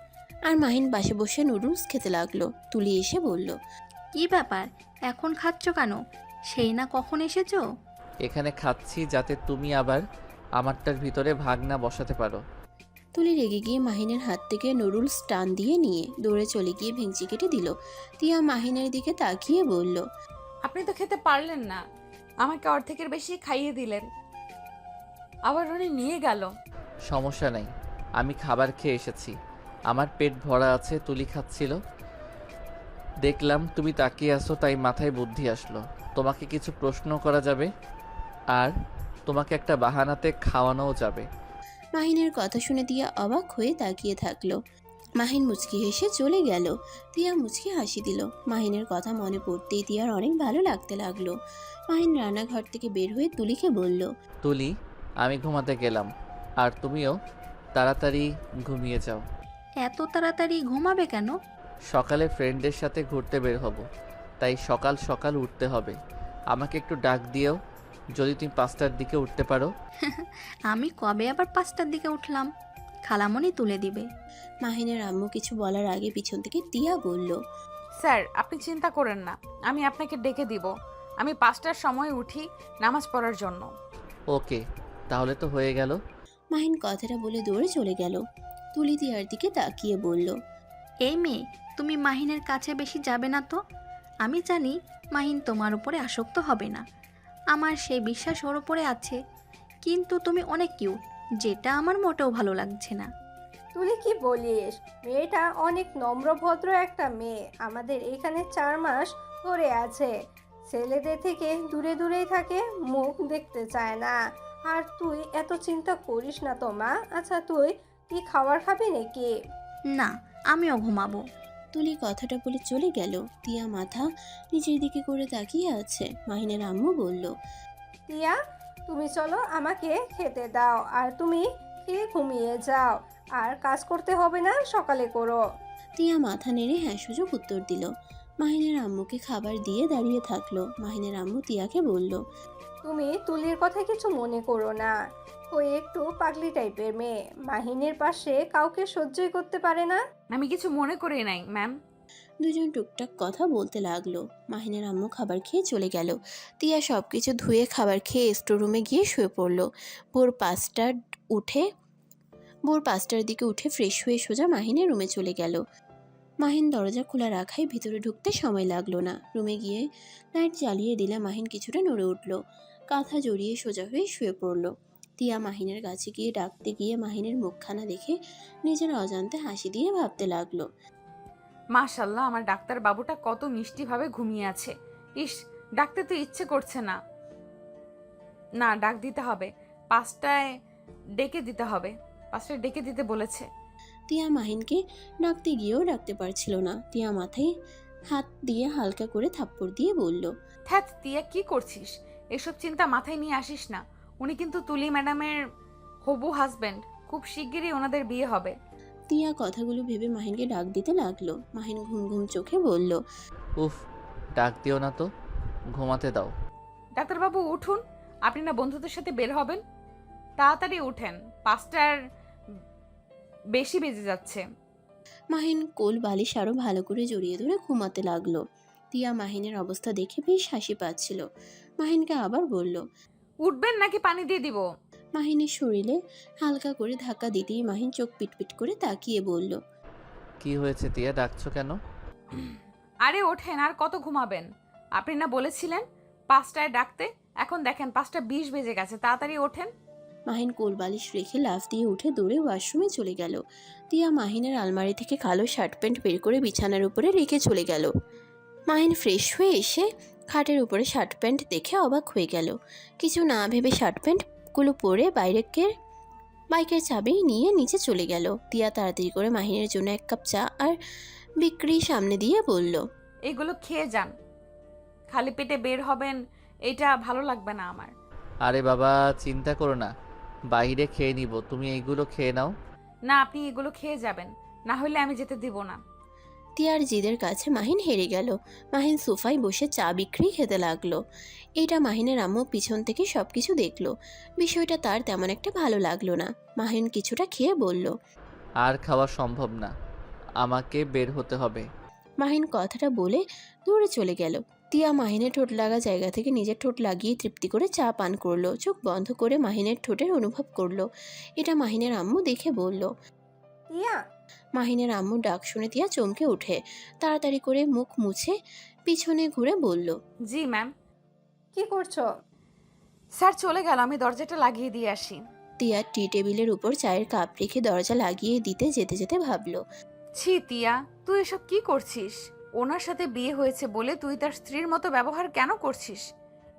আর মাহিন পাশে বসে নুডলস খেতে লাগলো। তুলি এসে বলল, কি ব্যাপার, এখন খাচ্ছ কেন? সেই না কখন এসেছো? এখানে খাচ্ছি যাতে তুমি আবার আমারটার ভিতরে ভাগ না বসাতে পারো। তুলি রেগে গিয়ে মাহিনের হাত থেকে নুডলস টান দিয়ে নিয়ে দৌড়ে চলে গিয়ে ভেঙচি কেটে দিল। তিয়া মাহিনের দিকে তাকিয়ে বলল, আপনি তো খেতে পারলেন না, আমাকে অর্ধেকের বেশি খাইয়ে দিলেন, আবার উনি নিয়ে গেল। সমস্যা নাই, আমি খাবার খেয়ে এসেছি, আমার পেট ভরা আছে। তুলি খাচ্ছিল, দেখলাম তুমি তাকিয়ে আসো, তাই মাথায় বুদ্ধি আসলো তোমাকে কিছু প্রশ্ন করা যাবে আর তোমাকে একটা বাহানাতে খাওয়ানোও যাবে। মাহিনের কথা শুনে তিয়া অবাক হয়ে তাকিয়ে থাকলো। মাহিন মুচকি হেসে চলে গেল। তিয়া মুচকি হাসি দিল। মাহিনের কথা মনে পড়তেই তিয়ার অনেক ভালো লাগতে লাগলো। মাহিন রান্নাঘর থেকে বের হয়ে তুলিকে বলল, তুলি, আমি ঘুমাতে গেলাম, আর তুমিও তাড়াতাড়ি ঘুমিয়ে যাও। এত তাড়াতাড়ি ঘুমাবে কেন? সকালে ফ্রেন্ডের সাথে ঘুরতে বের হব, তাই সকাল সকাল উঠতে হবে। আমাকে একটু ডাক দিও যদি তুমি 5টার দিকে উঠতে পারো। আমি কবে আবার 5টার দিকে উঠলাম? খালামণি তুলে দিবে। মাহিনের আম্মু কিছু বলার আগে পিছন থেকে তিয়া বলল, স্যার আপনি চিন্তা করেন না, আমি আপনাকে ডেকে দিব। আমি 5টার সময় উঠি নামাজ পড়ার জন্য। ওকে, তাহলে তো হয়ে গেল। মাহিন কথাটা বলে দৌড়ে চলে গেল। তুলি তিয়ার দিকে তাকিয়ে বলল, এই মেয়ে, তুমি মাহিনের কাছে বেশি যাবে না তো। আমি জানি মাহিন তোমার উপরে আসক্ত হবে না, আমার সেই বিশ্বাস ওর উপরে আছে। কিন্তু তুমি অনেক কিউট, যেটা আমার মোটেও ভালো লাগছে না। তুই কি বলিস? মেয়েটা অনেক নম্রভদ্র একটা মেয়ে, আমাদের এখানে 4 মাস ধরে আছে। ছেলেদের থেকে দূরে দূরেই থাকে, মুখ দেখতে চায় না। আর তুই এত চিন্তা করিস না তো মা। আচ্ছা, তুই কি খাবার খাবি নাকি? না, আমিও ঘুমাবো। তুলি কথাটা বলে চলে গেল। তিয়া মাথা নিচের দিকে করে তাকিয়ে আছে। মাহিনের আম্মু বলল, টিয়া, তুমি চলো, আমাকে খেতে দাও। আর তুমি খেয়ে ঘুমিয়ে যাও, আর কাজ করতে হবে না, সকালে করো। তিয়া মাথা নেড়ে হ্যাঁ সুযোগ উত্তর দিল। মাহিনের আম্মুকে খাবার দিয়ে দাঁড়িয়ে থাকলো। মাহিনের আম্মু তিয়াকে বলল, তুমি তুলির কথা কিছু মনে করো না, ওই একটু পাগলি টাইপের মেয়ে, মাহিনের পাশে কাউকে সহ্যই করতে পারে না। আমি কিছু মনে করি নাই ম্যাম। দুজন টুকটাক কথা বলতে লাগলো। মাহিনের আম্মু খাবার খেয়ে চলে গেল। তিয়া সবকিছু ধুয়ে খাবার খেয়ে স্টোররুমে গিয়ে শুয়ে পড়লো। ভোর 5টার দিকে উঠে ফ্রেশ হয়ে সোজা মাহিনের রুমে চলে গেল। মাহিন দরজা খোলা রাখায় ভিতরে ঢুকতে সময় লাগলো না। রুমে গিয়ে লাইট জ্বালিয়ে দিলে মাহিন কিছুটা নড়ে উঠল। কাঁথা জড়িয়ে সোজা হয়ে শুয়ে পড়ল। তিয়া মাহিনের কাছে গিয়ে ডাকতে গিয়ে মাহিনের মুখখানা দেখে নিজের অজান্তে হাসি দিয়ে ভাবতে লাগলো। মাশাল্লাহ, আমার ডাক্তার বাবুটা কত মিষ্টিভাবে ঘুমিয়ে আছে। ইস, ডাকতে তো ইচ্ছে করছে না। না, ডাক দিতে হবে। 5টায় ডেকে দিতে হবে। 5টায় ডেকে দিতে বলেছে। তিয়া মাহিনকে ডাকতে গিয়েও ডাকতে পারছিল না। তিয়া মাথায় হাত দিয়ে হালকা করে থাপ্পড় দিয়ে বলল, থ্যাত তিয়া, কি করছিস? এসব চিন্তা মাথায় নিয়ে আসিস না। উনি কিন্তু তুলি ম্যাডামের হবু হাজবেন্ড। খুব শিগগিরই ওনাদের বিয়ে হবে। তিয়া কথাগুলো ভেবে মাহিনকে ডাক দিতে লাগলো। মাহিন ঘুম ঘুম চোখে বলল, উফ, ডাক দিও না তো, ঘুমাতে দাও। ডাক্তারবাবু উঠুন, আপনি না বন্ধুদের সাথে বের হবেন? তাড়াতাড়ি উঠেন, 5টার বেশি বেজে যাচ্ছে। মাহিন কোল বালিশ আরো ভালো করে জড়িয়ে ধরে ঘুমাতে লাগলো। তিয়া মাহিনের অবস্থা দেখে বেশ হাসি পাচ্ছিল। মাহিনকে আবার বলল, উঠবেন নাকি পানি দিয়ে দিব? মাহিনের শরীরে হালকা করে ধাক্কা দিতেই মাহিন চোখ পিটপিট করে তাকিয়ে বলল, কি হয়েছে তিয়া, ডাকছো কেন? আরে ওঠেন, আর কত ঘুমাবেন? আপনি না বলেছিলেন 5টায় ডাকতে। এখন দেখেন 5টা 20 বেজে গেছে। তাড়াতাড়ি ওঠেন। মাহিন কোল বালিশ রেখে লাফ দিয়ে উঠে দৌড়ে ওয়াশরুমে চলে গেল। তিয়া মাহিনের আলমারি থেকে কালো শার্ট প্যান্ট বের করে বিছানার উপরে রেখে চলে গেল। মাহিন ফ্রেশ হয়ে এসে খাটের উপরে শার্ট প্যান্ট দেখে অবাক হয়ে গেল। কিছু না ভেবে শার্ট প্যান্টগুলো পরে বাইকের চাবি নিয়ে নিচে চলে গেল। তিয়া তাড়াতাড়ি করে মাহিনের জন্য 1 কাপ চা আর বিক্রি সামনে দিয়ে বলল, এইগুলো খেয়ে যান। খালি পেটে বের হবেন, এটা ভালো লাগবে না আমার। আরে বাবা, চিন্তা করো না, বাইরে খেয়ে নিব, তুমি এইগুলো খেয়ে নাও। না, আপনি এগুলো খেয়ে যাবেন, না হলে আমি যেতে দিব না। তিয়ার জিদের কাছে মাহিন হেরে গেল। মাহিন সোফায় বসে চা বিক্রি খেতে লাগলো। এটা মাহিনের আম্মু পিছন থেকে সবকিছু দেখলো। বিষয়টা তার তেমন একটা ভালো লাগলো না। মাহিন কিছুটা খেয়ে বলল, আর খাওয়া সম্ভব না, আমাকে বের হতে হবে। মাহিন কথাটা বলে দূরে চলে গেল। তিয়া মাহিনের ঠোঁট লাগা জায়গা থেকে নিজের ঠোঁট লাগিয়ে তৃপ্তি করে চা পান করলো। চোখ বন্ধ করে মাহিনের ঠোঁটের অনুভব করলো। এটা মাহিনের আম্মু দেখে বলল। টিয়া, মাহিনের আম্মুর ডাক শুনে তিয়া চমকে উঠে তাড়াতাড়ি করে মুখ মুছে পিছনে ঘুরে বলল, জি ম্যাম। কি করছো? স্যার চলে গেল, আমি দরজাটা লাগিয়ে দিয়ে আসি। তিয়া টি টেবিলের উপর চায়ের কাপ রেখে দরজা লাগিয়ে দিতে যেতে যেতে ভাবল, ছি তিয়া, তুই এসব কি করছিস? ওনার সাথে বিয়ে হয়েছে বলে তুই তার স্ত্রীর মতো ব্যবহার কেন করছিস?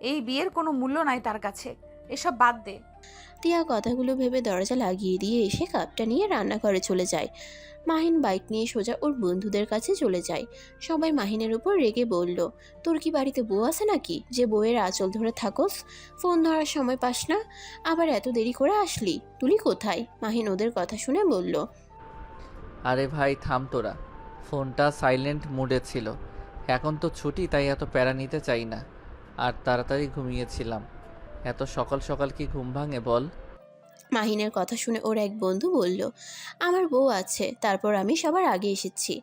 এই বিয়ের কোনো মূল্য নাই তার কাছে। এসব বাদ দে। তিয়া কথাগুলো ভেবে দরজা লাগিয়ে দিয়ে এসে কাপটা নিয়ে রান্নাঘরে চলে যায়। মাহিন বাইক নিয়ে সোজা ওর বন্ধুদের কাছে চলে যায়। সবাই মাহিনের উপর রেগে বলল, তোর কি বাড়িতে বউ আছে নাকি যে বউয়ের আঁচল ধরে থাকোস? ফোন ধরার সময় পাস না, আবার এত দেরি করে আসলি, তুলি কোথায়? মাহিন ওদের কথা শুনে বলল, আরে ভাই থাম তোরা, ফোনটা সাইলেন্ট মোডে ছিল, এখন তো ছুটি তাই এত প্যারা নিতে চাই না, আর তাড়াতাড়ি ঘুমিয়েছিলাম। এত সকাল সকাল কি ঘুম ভাঙে বল? মাহিনের কথা শুনে ওর এক বন্ধু বলল, আমার বউ আছে, তারপর আমি সবার আগে এসেছি,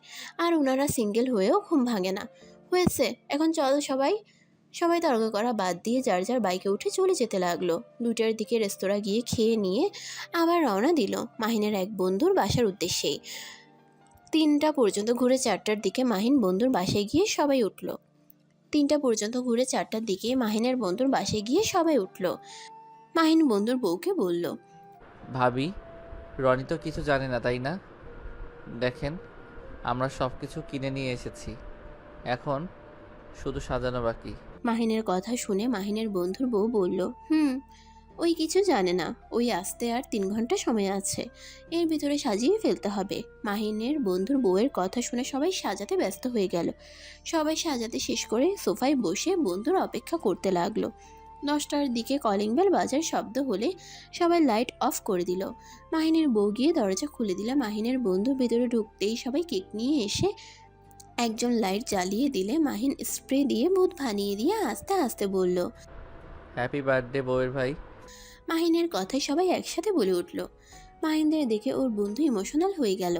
আর ওনারা সিঙ্গেল হয়েও ঘুম ভাঙে না। হয়েছে, এখন চলো সবাই। সবাই তর্ক করা বাদ দিয়ে যার যার বাইকে উঠে চলে যেতে লাগলো। 2টার দিকে রেস্তোরাঁ গিয়ে খেয়ে নিয়ে আবার রওনা দিল মাহিনের এক বন্ধুর বাসার উদ্দেশ্যেই। 3টা পর্যন্ত ঘুরে 4টার দিকে মাহিন বন্ধুর বাসায় গিয়ে সবাই উঠল। 3টা পর্যন্ত ঘুরে 4টার দিকে মাহিনের বন্ধুর বাসায় গিয়ে সবাই উঠল। মাহিন বন্ধুর বউকে বলল, ভাবি, রনি তো কিছু জানে না তাই না? দেখেন, আমরা সব কিছু কিনে নিয়ে এসেছি, এখন শুধু সাজানো বাকি। মাহিনের কথা শুনে মাহিনের বন্ধুর বউ বলল, ওই কিছু জানে না, ওই আসতে আর 3 ঘন্টা সময় আছে, এর ভিতরে সাজিয়ে ফেলতে হবে। মাহিনের বন্ধুর বউয়ের কথা শুনে সবাই সাজাতে ব্যস্ত হয়ে গেল। সবাই সাজাতে শেষ করে সোফায় বসে বন্ধুর অপেক্ষা করতে লাগলো। 10টার দিকে কলিং বেল বাজার শব্দ হলে সবাই লাইট অফ করে দিল। মাহিনের বউ গিয়ে দরজা খুলে দিলে মাহিনের বন্ধু ভেতরে ঢুকতেই সবাই কেক নিয়ে এসে একজন লাইট জ্বালিয়ে দিলে মাহিন স্প্রে দিয়ে ভূত বানিয়ে দিয়ে আস্তে আস্তে বলল, হ্যাপি বার্থডে বউয়ের ভাই। মাহিনের কথায় সবাই একসাথে বলে উঠল। মাহিনদের দেখে ওর বন্ধু ইমোশনাল হয়ে গেল।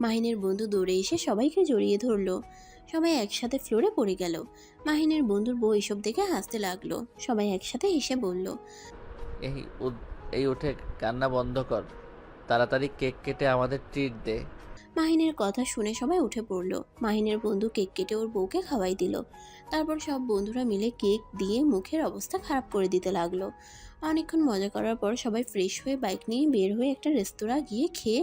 মাহিনের বন্ধু দৌড়ে এসে সবাইকে জড়িয়ে ধরলো। সবাই একসাথে ফ্লোরে পড়ে গেল। মাহিনের বন্ধুর বউ এসব দেখে হাসতে লাগলো। সবাই একসাথে হেসে বলল, এই উঠে কান্না বন্ধ কর, তাড়াতাড়ি কেক কেটে আমাদের ট্রিট দে। মাহিনের কথা শুনে সবাই উঠে পড়ল। মাহিনের বন্ধু কেক কেটে ওর বউকে খাওয়াই দিল। তারপর সব বন্ধুরা মিলে কেক দিয়ে মুখের অবস্থা খারাপ করে দিতে লাগলো। অনেকক্ষণ মজা করার পর সবাই ফ্রেশ হয়ে বাইক নিয়ে বের হয়ে একটা রেস্তোরাঁ গিয়ে খেয়ে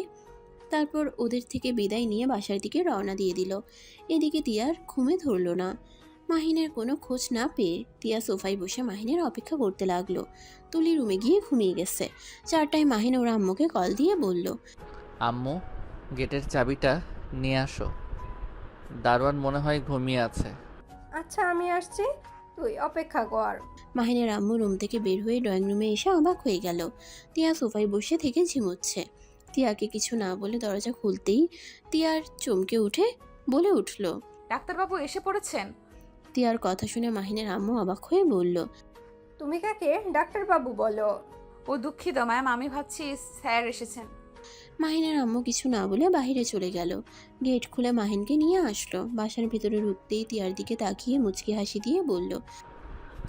তারপর ওদের থেকে বিদায় নিয়ে বাসার দিকে রওনা দিয়ে দিল। এদিকে তিয়ার ঘুমে ধরল না। মাহিনের কোনো খোঁজ না পেয়ে তিয়া সোফায় বসে মাহিনের অপেক্ষা করতে লাগলো। তুলি রুমে গিয়ে ঘুমিয়ে গেছে। 4টায় মাহিন ওর আম্মুকে কল দিয়ে বলল, আম্মু, গেটের চাবিটা নিয়ে আসো। দারোয়ান মনে হয় ঘুমিয়ে আছে। আচ্ছা আমি আসছি, তুই অপেক্ষা কর। মাহিনের আম্মু রুম থেকে বের হয়ে ড্রয়িং রুমে এসে অবাক হয়ে গেল। তিয়া সোফায় বসে থেকে ঝিমুচ্ছে। তিয়াকে কিছু না বলে দরজা খুলতেই তিয়ার চমকে উঠে বলে উঠল। ডাক্তারবাবু এসে পড়েছেন? তিয়ার কথা শুনে মাহিনের আম্মু অবাক হয়ে বলল, তুমি কাকে ডাক্তারবাবু বলো? ও দুঃখিত ম্যাম, আমি ভাবছি স্যার এসেছেন। মাহিনের আম্মু কিছু না বলে বাইরে চলে গেল। গেট খুলে মাহিনকে নিয়ে আসলো। বাসার ভিতরে ঢুকতেই তিয়ার দিকে তাকিয়ে মুচকি হাসি দিয়ে বলল,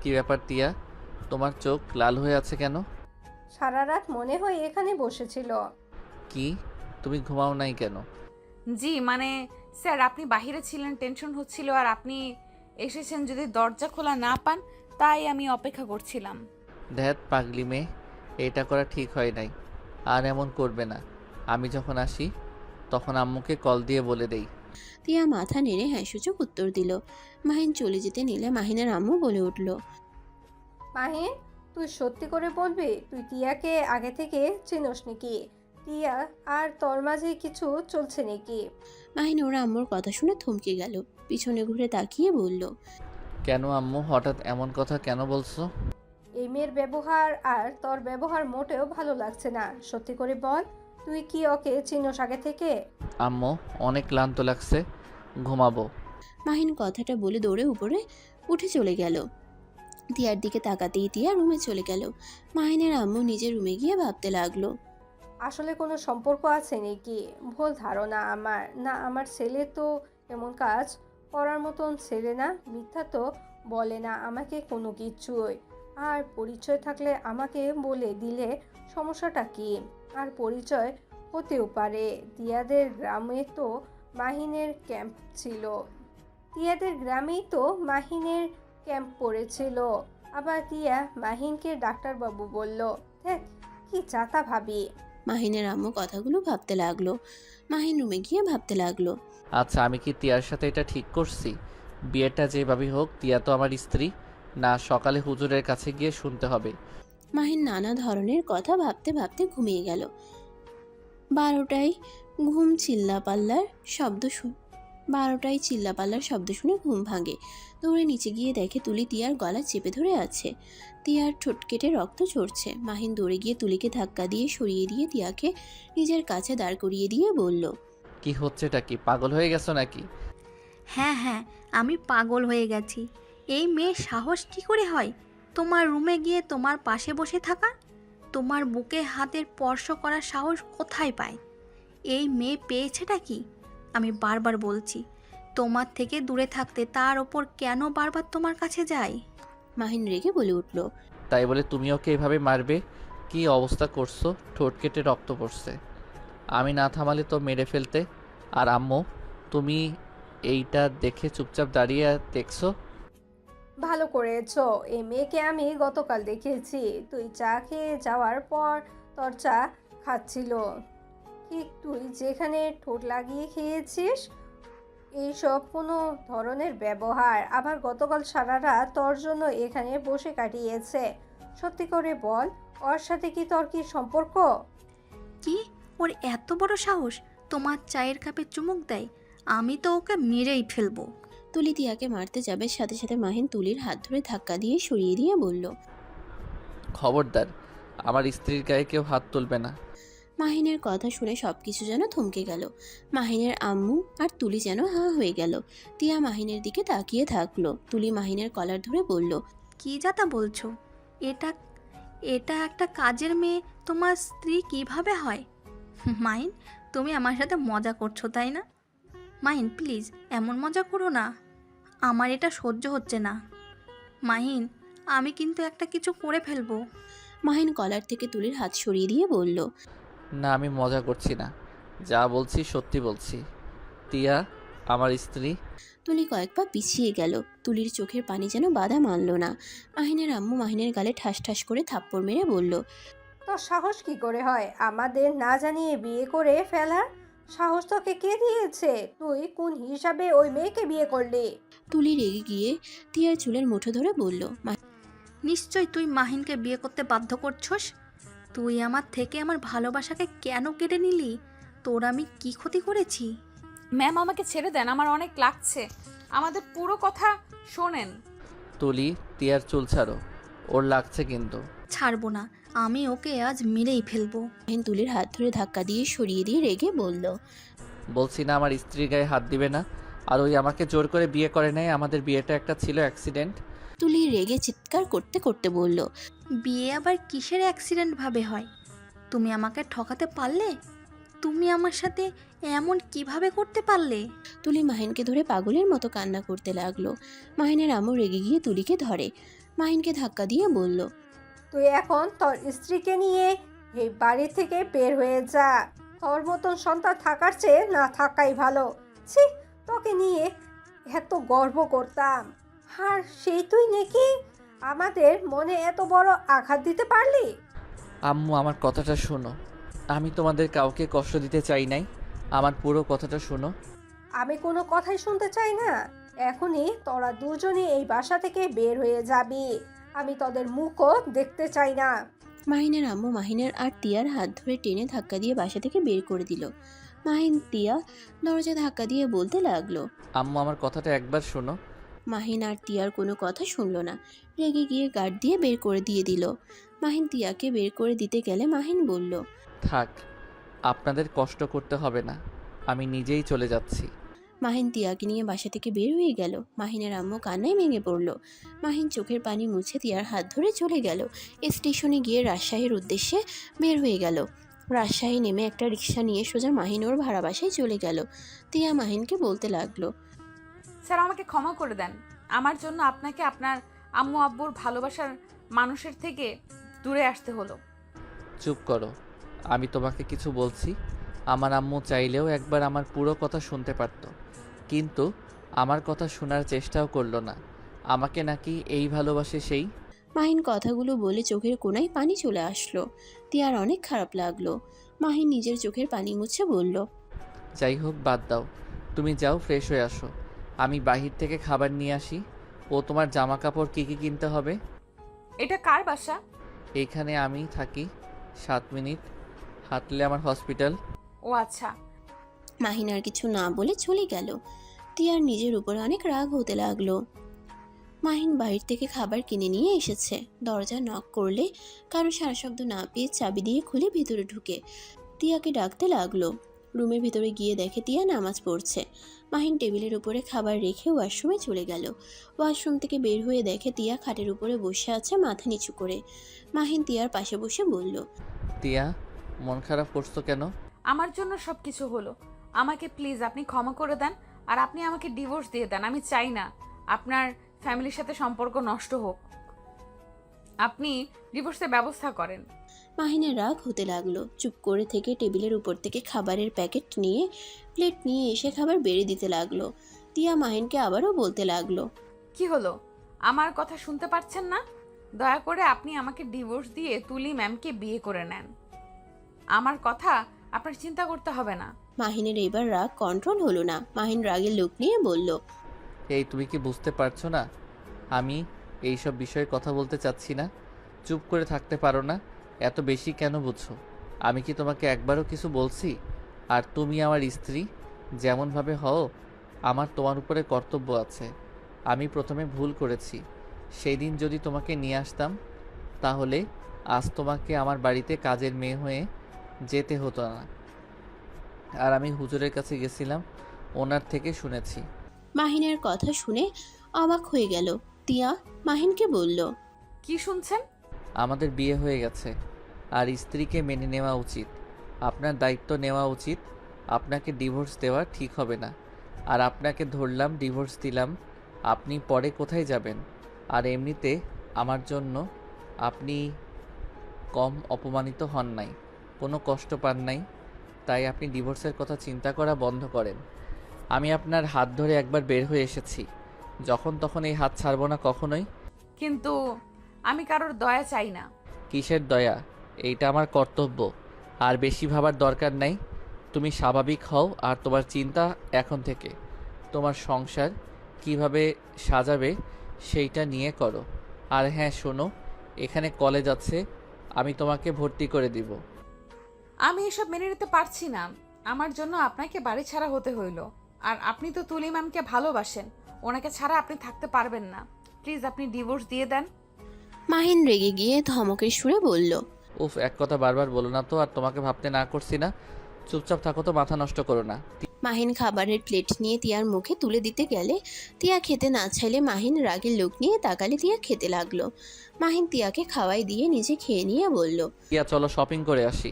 কি ব্যাপার তিয়া, তোমার চোখ লাল হয়ে আছে কেন? সারা রাত মনে হয় এখানে বসেছিল। কি, তুমি ঘুমাও নাই কেন? জি মানে স্যার, আপনি বাইরে ছিলেন, টেনশন হচ্ছিল, আর আপনি এসেছেন যদি দরজা খোলা না পান, তাই আমি অপেক্ষা করছিলাম। ধ্যাত পাগলি মেয়ে, এটা করা ঠিক হয় নাই। আর এমন করবে না। আমি যখন আসি তখন আম্মুকে কল দিয়ে বলে দেই। তিয়া মাথা নেড়ে হ্যাঁ সূচক উত্তর দিল। মাহিন চলে যেতে নিলে মাহিনের আম্মু বলে উঠল, মাহিন, তুই সত্যি করে বলবি তুই টিয়াকে আগে থেকে চিনোস নাকি? টিয়া আর তোর মাঝে কিছু চলছে নাকি? মাহিন ওর আম্মুর কথা শুনে থমকে গেল। পিছনে ঘুরে তাকিয়ে বলল, কেন আম্মু, হঠাৎ এমন কথা কেন বলছো? এই মেয়ের ব্যবহার আর তোর ব্যবহার মোটেও ভালো লাগছে না। সত্যি করে বল, তুই কি ওকে চিনোস আগে থেকে? আম্মু, অনেক ক্লান্ত লাগছে, ঘুমাবো। মাহিন কথাটা বলে দৌড়ে উপরে উঠে চলে গেল। তিয়ার দিকে তাকাতেই তিয়া রুমে চলে গেল। মাহিনের আম্মু নিজের রুমে গিয়ে ভাবতে লাগলো, আসলে কোনো সম্পর্ক আছে নাকি? ভুল ধারণা আমার। না, আমার ছেলে তো এমন কাজ করার মতন ছেলে না। মিথ্যা তো বলে না আমাকে কোনো কিছুই। আর পরিচয় থাকলে আমাকে বলে দিলে সমস্যাটা কি? আর পরিচয় হতেও পারে। তিয়াদের গ্রামে তো মাহিনের ক্যাম্প ছিল। তিয়াদের গ্রামেই তো মাহিনের ক্যাম্প পড়েছিল। আবার তিয়া মাহিনকে ডাক্তারবাবু বলল। দেখ কি চাতা ভাবি। মাহিনের আম্মু কথাগুলো ভাবতে লাগলো। মাহিন রুমে গিয়ে ভাবতে লাগলো, আচ্ছা, আমি কি তিয়ার সাথে এটা ঠিক করছি? বিয়েটা যেভাবেই হোক, তিয়া তো আমার স্ত্রী না। সকালে হুজুরের কাছে গিয়ে শুনতে হবে। মাহিন নানা ধরনের কথা ভাবতে ভাবতে ঘুমিয়ে গেল। 12টায় চিল্লাপাল্লার শব্দ শুনে ঘুম ভাঙে। দৌড়ে নিচে গিয়ে দেখে তুলি তিয়ার গলা চেপে ধরে আছে। তিয়ার ঠোঁট কেটে রক্ত ঝরছে। মাহিন দৌড়ে গিয়ে তুলিকে ধাক্কা দিয়ে সরিয়ে দিয়ে তিয়াকে নিজের কাছে দাঁড় করিয়ে দিয়ে বলল, কি হচ্ছেটা কি, পাগল হয়ে গেছো নাকি? হ্যাঁ হ্যাঁ, আমি পাগল হয়ে গেছি। এই মেয়ের সাহস কী করে হয় তোমার রুমে গিয়ে তোমার পাশে বসে থাকা? তোমার বুকে হাতের স্পর্শ করার সাহস কোথায় পায়? এই মেয়ে পেয়েছেটা কি? আমি বারবার বলছি তোমার থেকে দূরে থাকতে, তার ওপর কেন বারবার তোমার কাছে যায়? মাহিন রেগে বলে উঠল, তাই বলে তুমি ওকে এভাবে মারবে? কি অবস্থা করছো, ঠোঁট কেটে রক্ত পড়ছে। আমি না থামালে তো মেরে ফেলতে। আর আম্মু, তুমি এইটা দেখে চুপচাপ দাঁড়িয়ে দেখছো? ভালো করেছো। এই মেয়েকে আমি গতকাল দেখেছি। তুই চা খেয়ে যাওয়ার পর তোর চা খাচ্ছিল। ঠিক তুই যেখানে ঠোঁট লাগিয়ে খেয়েছিস, এইসব কোনো ধরনের ব্যবহার। আবার গতকাল সারা রাত তোর জন্য এখানে বসে কাটিয়েছে। সত্যি করে বল, ওর সাথে কি তোর কি সম্পর্ক? কি, ওর এত বড় সাহস তোমার চায়ের কাপে চুমুক দেয়? আমি তো ওকে মেরেই ফেলবো। তুলি তিয়াকে মারতে যাবে, সাথে সাথে মাহিন তুলির হাত ধরে ধাক্কা দিয়ে সরিয়ে দিয়ে বলল, খবরদার, আমার স্ত্রীর গায়ে কেউ হাত তুলবে না। মাহিনের কথা শুনে সবকিছু যেন থমকে গেল। মাহিনের আম্মু আর তুলি যেন হাঁ হয়ে গেল। তিয়া মাহিনের দিকে তাকিয়ে থাকলো। তুলি মাহিনের কলার ধরে বলল, কি যাতা বলছো? এটা এটা একটা কাজের মেয়ে তোমার স্ত্রী কিভাবে হয়? মাইন, তুমি আমার সাথে মজা করছো তাই না? মাইন প্লিজ এমন মজা করো না, আমার এটা সহ্য হচ্ছে না। মাহিন, আমি কিন্তু একটা কিছু করে ফেলবো। মাহিন কলার থেকে তুলির হাত সরিয়ে দিয়ে বলল, না, আমি মজা করছি না, যা বলছি সত্যি বলছি। তিয়া, আমার স্ত্রী। তুলি কয়েক পা পিছিয়ে গেল। তুলির চোখের পানি যেন বাধা মানল না। মাহিনের আম্মু মাহিনের গালে ঠাস ঠাস করে থাপ্পড় মেরে বলল, তোর সাহস কি করে হয় আমাদের না জানিয়ে বিয়ে করে ফেলার? সাহস তোকে কে দিয়েছে? তুই কোন হিসাবে ওই মেয়েকে বিয়ে করলি? তুলি রেগে গিয়ে তিয়ার চুলের মুঠো ধরে বলল, নিশ্চয় তুই মাহিনকে বিয়ে করতে বাধ্য করছস। তুই আমার থেকে আমার ভালোবাসাকে কেন কেড়ে নিলি? তোর আমি কি ক্ষতি করেছি? ম্যাম আমাকে ছেড়ে দেন, আমার অনেক লাগছে। আমাদের পুরো কথা শোনেন। তুলি, তিয়ার চুল ছাড়ো, ওর লাগছে কিন্তু। ছাড়বো না, আমি ওকে আজ মেরেই ফেলবো। মাহিন তুলির হাত ধরে ধাক্কা দিয়ে সরিয়ে দিয়ে রেগে বলল, বলছি না আমার স্ত্রীর গায়ে হাত দিবে না। আর ওই আমাকে জোর করে বিয়ে করে নেয়, আমাদের বিয়েটা একটা ছিল অ্যাক্সিডেন্ট। তুলি রেগে চিৎকার করতে করতে বলল, বিয়ে আবার কিসের অ্যাক্সিডেন্ট ভাবে হয়? তুমি আমাকে ঠকাতে পারলে? তুমি আমার সাথে এমন কিভাবে করতে পারলে? তুলি মাহিনকে ধরে পাগলের মতো কান্না করতে লাগলো। মাহিনের আম্মু রেগে গিয়ে তুলিকে ধরে মাহিনকে ধাক্কা দিয়ে বলল, তুই এখন তোর স্ত্রীকে নিয়ে এই বাড়ি থেকে বের হয়ে যা। তোর মতন সন্তান থাকার চেয়ে না থাকাই ভালো। ছি, তোকে নিয়ে এত গর্ব করতাম, আর সেই তুই নাকি আমাদের মনে এত বড় আঘাত দিতে পারলি? আম্মু আমার কথাটা শোনো, আমি তোমাদের কাউকে কষ্ট দিতে চাই নাই, আমার পুরো কথাটা শোনো। আমি কোনো কথাই শুনতে চাই না। এখনই তোরা দুজনে এই বাসা থেকে বের হয়ে যাবি। আমি তোদের মুখও দেখতে চাই না। মাহিনের আম্মু মাহিনের আর তিয়ার হাত ধরে টেনে ধাক্কা দিয়ে বাসা থেকে বের করে দিল। মাহিন তিয়া দরজা ধাক্কা দিয়ে বলতে লাগলো, আম্মু আমার কথাটা একবার শোনো। মাহিন আর তিয়ার কোনো কথা শুনলো না, রেগে গিয়ে গার্ড দিয়ে বের করে দিয়ে দিল। মাহিন তিয়াকে বের করে দিতে গেলে মাহিন বলল, থাক, আপনাদের কষ্ট করতে হবে না, আমি নিজেই চলে যাচ্ছি। মাহিন তিয়াকে নিয়ে বাসা থেকে বের হয়ে গেল। মাহিনের আম্মু কান্নায় ভেঙে পড়ল। মাহিন চোখের পানি মুছে তিয়ার হাত ধরে চলে গেল। স্টেশনে গিয়ে রাজশাহীর উদ্দেশ্যে বের হয়ে গেল। রাজশাহী নেমে একটা রিক্সা নিয়ে সোজা মাহিন ওর ভাড়া বাসায় চলে গেল। তিয়া মাহিনকে বলতে লাগলো, স্যার আমাকে ক্ষমা করে দেন, আমার জন্য আপনাকে আপনার আম্মু আব্বুর ভালোবাসার মানুষের থেকে দূরে আসতে হলো। চুপ করো, আমি তোমাকে কিছু বলছি। আমার আম্মু চাইলেও একবার আমার পুরো কথা শুনতে পারতো, কিন্তু আমার কথা শোনার চেষ্টাও করলো না। আমাকে নাকি এই ভালোবাসে সেই। মাহিন কথাগুলো বলে চোখের কোণায় পানি চলে আসলো। তিয়ার অনেক খারাপ লাগলো। মাহিন নিজের চোখের পানি মুছে বলল, যাই হোক বাদ দাও, তুমি যাও ফ্রেশ হয়ে আসো, আমি বাহির থেকে খাবার নিয়ে আসি। ও তোমার জামা কাপড় কী কী কিনতে হবে। এটা কার বাসা? এইখানে আমি থাকি, 7 মিনিট হাঁটলে আমার হসপিটাল। ও আচ্ছা। মাহিন আর কিছু না বলে চলে গেল। তিয়ার নিজের উপরে অনেক রাগ হতে লাগলো। মাহিন বাইরে থেকে খাবার কিনে নিয়ে এসেছে। দরজা নক করলে কারো সারা শব্দ না পেয়ে চাবি দিয়ে খুলে ভিতরে ঢুকে তিয়াকে ডাকতে লাগলো। রুমের ভিতরে গিয়ে দেখে তিয়া নামাজ পড়ছে। মাহিন টেবিলের উপরে খাবার রেখে ওয়াশরুমে চলে গেল। ওয়াশরুম থেকে বের হয়ে দেখে তিয়া খাটের উপরে বসে আছে মাথা নিচু করে। মাহিন তিয়ার পাশে বসে বলল, তিয়া, মন খারাপ করছো কেন? আমার জন্য সব কিছু হলো, আমাকে প্লিজ আপনি ক্ষমা করে দেন, আর আপনি আমাকে ডিভোর্স দিয়ে দেন। আমি চাই না আপনার ফ্যামিলির সাথে সম্পর্ক নষ্ট হোক, আপনি ডিভোর্সের ব্যবস্থা করেন। মাহিনের রাগ হতে লাগলো। চুপ করে থেকে টেবিলের উপর থেকে খাবারের প্যাকেট নিয়ে প্লেট নিয়ে এসে খাবার বেড়ে দিতে লাগলো। তিয়া মাহিনকে আবারও বলতে লাগলো, কি হলো, আমার কথা শুনতে পাচ্ছেন না? দয়া করে আপনি আমাকে ডিভোর্স দিয়ে তুলি ম্যামকে বিয়ে করে নেন, আমার কথা আপনার চিন্তা করতে হবে না। মাহিনের এবার রাগ কন্ট্রোল হলো না। মাহিন রাগের লোক নিয়ে বলল, এই তুমি কি বুঝতে পারছো না আমি এইসব বিষয়ে কথা বলতে চাচ্ছি না? চুপ করে থাকতে পারো না? এত বেশি কেন বুঝছো? আমি কি তোমাকে একবারও কিছু বলছি? আর তুমি আমার স্ত্রী, যেমনভাবে হও আমার তোমার উপরে কর্তব্য আছে। আমি প্রথমে ভুল করেছি, সেই দিন যদি তোমাকে নিয়ে আসতাম তাহলে আজ তোমাকে আমার বাড়িতে কাজের মেয়ে হয়ে যেতে হতো না। আর আমি হুজুরের কাছে গেছিলাম, ওনার থেকে শুনেছি। মাহিনের কথা শুনে অবাক হয়ে গেল। তিয়া মাহিনকে বলল, কি শুনছেন? আমাদের বিয়ে হয়ে গেছে, আর স্ত্রীকে মেনে নেওয়া উচিত, আপনার দায়িত্ব নেওয়া উচিত। আপনাকে ডিভোর্স দেওয়া ঠিক হবে না। আর আপনাকে ধরলাম, ডিভোর্স দিলাম, আপনি পরে কোথায় যাবেন? আর এমনিতে আমার জন্য আপনি কম অপমানিত হন নাই, কোনো কষ্ট পান নাই, তাই আপনি ডিভোর্সের কথা চিন্তা করা বন্ধ করেন। আমি আপনার হাত ধরে একবার বের হয়ে এসেছি, যখন তখন এই হাত ছাড়বো না কখনোই। কিন্তু আমি কারোর দয়া চাই না। কিসের দয়া? এইটা আমার কর্তব্য। আর বেশি ভাবার দরকার নাই। তুমি স্বাভাবিক হও, আর তোমার চিন্তা এখন থেকে তোমার সংসার কিভাবে সাজাবে সেইটা নিয়ে করো। আর হ্যাঁ শোনো, এখানে কলেজ আছে, আমি তোমাকে ভর্তি করে দিব। আমি এসব মেনে নিতে পারছি না। আমার জন্য আপনাকে বাড়ি ছাড়া হতে হইলো। আর আপনি তো তুলি ম্যামকে ভালোবাসেন, ওনাকে ছাড়া আপনি থাকতে পারবেন না। প্লিজ আপনি ডিভোর্স দিয়ে দেন। মাহিন রেগে গিয়ে ধমকের সুরে বলল। উফ, এক কথা বারবার বলো না তো। আর তোমাকে ভাবতে না করছি না। চুপচাপ থাকো তো, মাথা নষ্ট করো না। মাহিন খাবারের প্লেট নিয়ে তিয়ার মুখে তুলে দিতে গেলে তিয়া খেতে না চাইলে মাহিন রাগের লোক নিয়ে তাকালে তিয়া খেতে লাগলো। মাহিন তিয়াকে খাওয়াই দিয়ে নিজে খেয়ে নিয়ে বলল। ইয়া চলো শপিং করে আসি।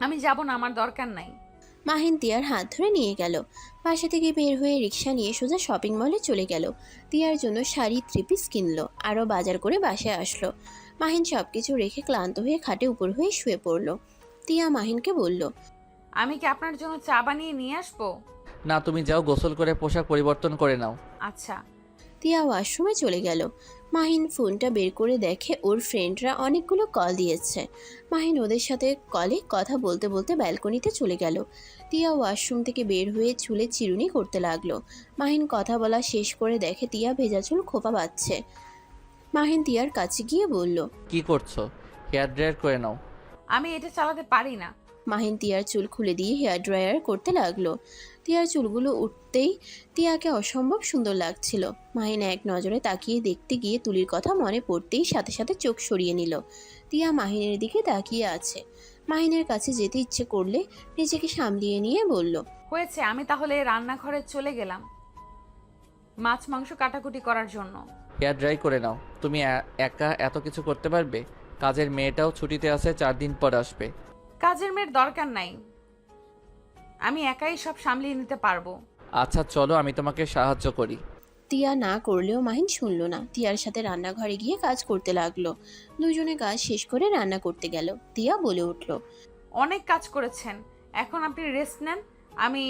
আমি যাব না, আমার দরকার নাই। মাহিন তিয়ার হাত ধরে নিয়ে গেল। বাসা থেকে বের হয়ে রিক্সা নিয়ে সোজা শপিং মলে চলে গেল। তিয়ার জন্য শাড়ি 3 পিস কিনলো, আরও বাজার করে বাসায় আসলো। মাহিন সবকিছু রেখে ক্লান্ত হয়ে খাটে উপর হয়ে শুয়ে পড়ল। তিয়া মাহিনকে বলল। আমি কি আপনার জন্য চা বানিয়ে নিয়ে আসবো? না, তুমি যাও, গোসল করে পোশাক পরিবর্তন করে নাও। আচ্ছা। তিয়া ওয়াশরুমে চলে গেল। মাহিন ফোনটা বের করে দেখে ওর ফ্রেন্ডরা অনেকগুলো কল দিয়েছে। মাহিন ওদের সাথে কলে কথা বলতে বলতে ব্যালকনিতে চলে গেল। তিয়া ওয়াশরুম থেকে বের হয়ে চুলে চিরুনি করতে লাগলো। মাহিন কথা বলা শেষ করে দেখে তিয়া ভেজা চুল খোপা বাঁধছে। মাহিন তিয়ার কাছে গিয়ে বলল। কি করছো? হেয়ার ড্রায়ার করে নাও। আমি এটা চালাতে পারি না। মাহিন তিয়ার চুল খুলে দিয়ে হেয়ার ড্রায়ার করতে লাগলো। তিয়ার চুলগুলো উঠতেই তিয়াকে অসম্ভব সুন্দর লাগছিল। মাহিন এক নজরে তাকিয়ে দেখতে গিয়ে তুলির কথা মনে পড়তেই সাথে সাথে চোখ সরিয়ে নিল। তিয়া মাহিনের দিকে তাকিয়ে আছে। মাহিনের কাছে যেতে ইচ্ছে করলে নিজেকে সামলিয়ে নিয়ে বলল। হয়েছে, আমি তাহলে রান্নাঘরে চলে গেলাম মাছ মাংস কাটাকুটি করার জন্য। হেয়ার ড্রাই করে নাও। তুমি একা এত কিছু করতে পারবে? কাজের মেয়েটাও ছুটিতে আছে, 4 দিন পর আসবে। কাজের মেয়ের দরকার নাই, আমি একাই সব সামলিয়ে নিতে পারবো। আচ্ছা চলো, আমি তোমাকে সাহায্য করি। তিয়া না করলেও মাহিন শুনল না। তিয়ার সাথে রান্নাঘরে গিয়ে কাজ করতে লাগলো। দুজনে কাজ শেষ করে রান্না করতে গেল। তিয়া বলে উঠল। অনেক কাজ করেছেন, এখন আপনি রেস্ট নেন, আমি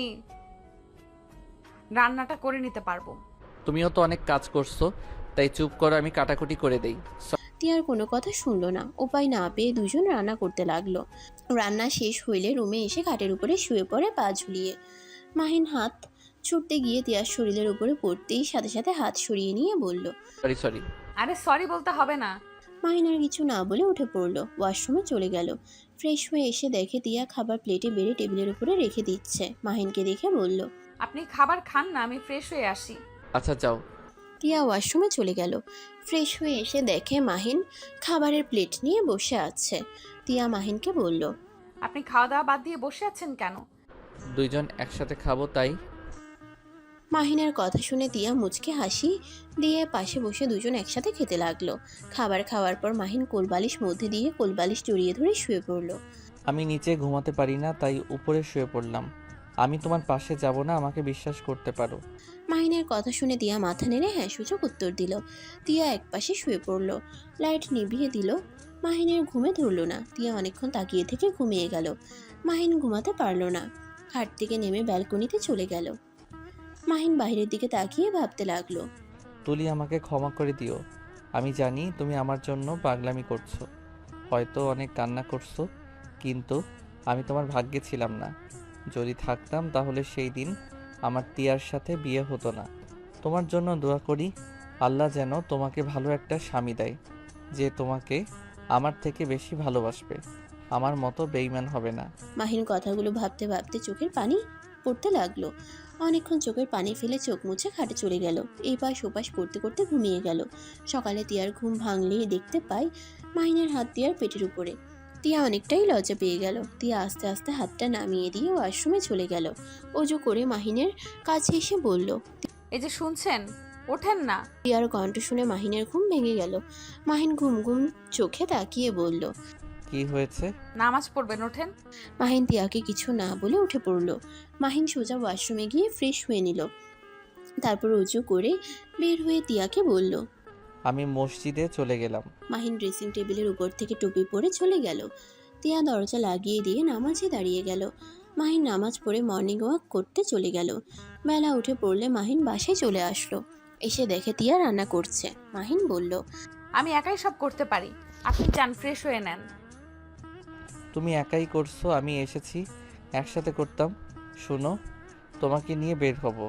রান্নাটা করে নিতে পারবো। তুমিও তো অনেক কাজ করছো, তাই চুপ করো, আমি কাটাকুটি করে দেই। তিয়ার কোনো কথা শুনলো না। উপায় না পেয়ে দুজন রান্না করতে লাগলো। রান্না শেষ হইলে রুমে এসে খাটের উপরে শুয়ে পড়ে পা ঝুলিয়ে। মাহিন হাত ছুটতে গিয়ে তিয়ার শরীরের উপরে পড়তেই সাথে সাথে হাত সরিয়ে নিয়ে বলল। সরি। আরে সরি বলতে হবে না। মাহিন আর কিছু না বলে উঠে পড়লো। ওয়াশরুমে চলে গেল। ফ্রেশ হয়ে এসে দেখে তিয়া খাবার প্লেটে বেড়ে টেবিলের উপরে রেখে দিচ্ছে। মাহিনকে দেখে বলল। আপনি খাবার খান না, আমি ফ্রেশ হয়ে আসি। আচ্ছা যাও। তিয়া ওয়াশরুমে চলে গেল। ফ্রেশ হয়ে এসে দেখে মাহিন খাবারের প্লেট নিয়ে বসে আছে। তিয়া মাহিনকে বলল। আপনি খাওয়া দাওয়া বাদ দিয়ে বসে আছেন কেন? দুইজন একসাথে খাবো তাই। মাহিনের কথা শুনে তিয়া মুচকে হাসি দিয়ে পাশে বসে দুজন একসাথে খেতে লাগলো। খাবার খাওয়ার পর মাহিন কোলবালিশ মধ্যে দিয়ে কোলবালিশ জড়িয়ে ধরে শুয়ে পড়ল। আমি নিচে ঘুমাতে পারি না, তাই উপরে শুয়ে পড়লাম। আমি তোমার পাশে যাব না, আমাকে বিশ্বাস করতে পারো। মাহিনের কথা শুনে তিয়া মাথা নেড়ে হ্যাঁ সূচক উত্তর দিল। তিয়া একপাশে শুয়ে পড়ল। লাইট নিভিয়ে দিল। মাহিনের ঘুমে ধরল না। তিয়া অনেকক্ষণ তাকিয়ে থেকে ঘুমিয়ে গেল। মাহিন ঘুমাতে পারল না। খাট থেকে নেমে ব্যালকনিতে চলে গেল। মাহিন বাইরের দিকে তাকিয়ে ভাবতে লাগলো। তুলি, আমাকে ক্ষমা করে দিও। আমি জানি তুমি আমার জন্য পাগলামি করছো, হয়তো অনেক কান্না করছো, কিন্তু আমি তোমার ভাগ্যে ছিলাম না। যদি থাকতাম তাহলে সেই দিন আমার তিয়ার সাথে বিয়ে হতো না। তোমার জন্য দোয়া করি, আল্লাহ যেন তোমাকে ভালো একটা স্বামী দেয়, যে তোমাকে আমার থেকে বেশি ভালোবাসবে, আমার মতো বেইমান হবে না। মাহিন কথাগুলো ভাবতে ভাবতে চোখের পানি পড়তে লাগলো। অনেকক্ষণ চোখের পানি ফেলে চোখ মুছে খাটে চলে গেল। এই পাশ ওপাশ করতে করতে ঘুমিয়ে গেল। সকালে তিয়ার ঘুম ভাঙলেই দেখতে পায় মাহিনের হাত তিয়ার পেটের উপরে। তিয়া অনেকটাই লজ্জা পেয়ে গেল। তিয়া আস্তে আস্তে হাতটা নামিয়ে দিয়ে ওয়াশরুমে চলে গেল। অজু করে মাহিনের কাছে এসে বলল। এই যে শুনছেন, ওঠেন না। তিয়ার কণ্ঠ শুনে মাহিনের ঘুম ভেঙে গেল। মাহিন ঘুম ঘুম চোখে তাকিয়ে বলল। কি হয়েছে? নামাজ পড়বেন, ওঠেন। মাহিন তিয়াকে কিছু না বলে উঠে পড়ল। মাহিন সোজা ওয়াশরুমে গিয়ে ফ্রেশ হয়ে নিল। তারপর উঁচু করে বের হয়ে তিয়াকে বলল। আমি মসজিদে চলে গেলাম। মাহিন ড্রেসিং টেবিলের উপর থেকে টুপি পরে চলে গেল। তিয়া দরজা লাগিয়ে দিয়ে নামাজে দাঁড়িয়ে গেল। মাহিন নামাজ পড়ে মর্নিং ওয়াক করতে চলে গেল। বেলা উঠে পড়লে মাহিন বাসায় চলে আসলো। এসে দেখে তিয়া রান্না করছে। মাহিন বলল, আমি একাই সব করতে পারি, আপনি যান ফ্রেশ হয়ে নেন। তুমি একাই করছো, আমি এসেছি একসাথে করতাম। শোনো, তোমাকে নিয়ে বের হব,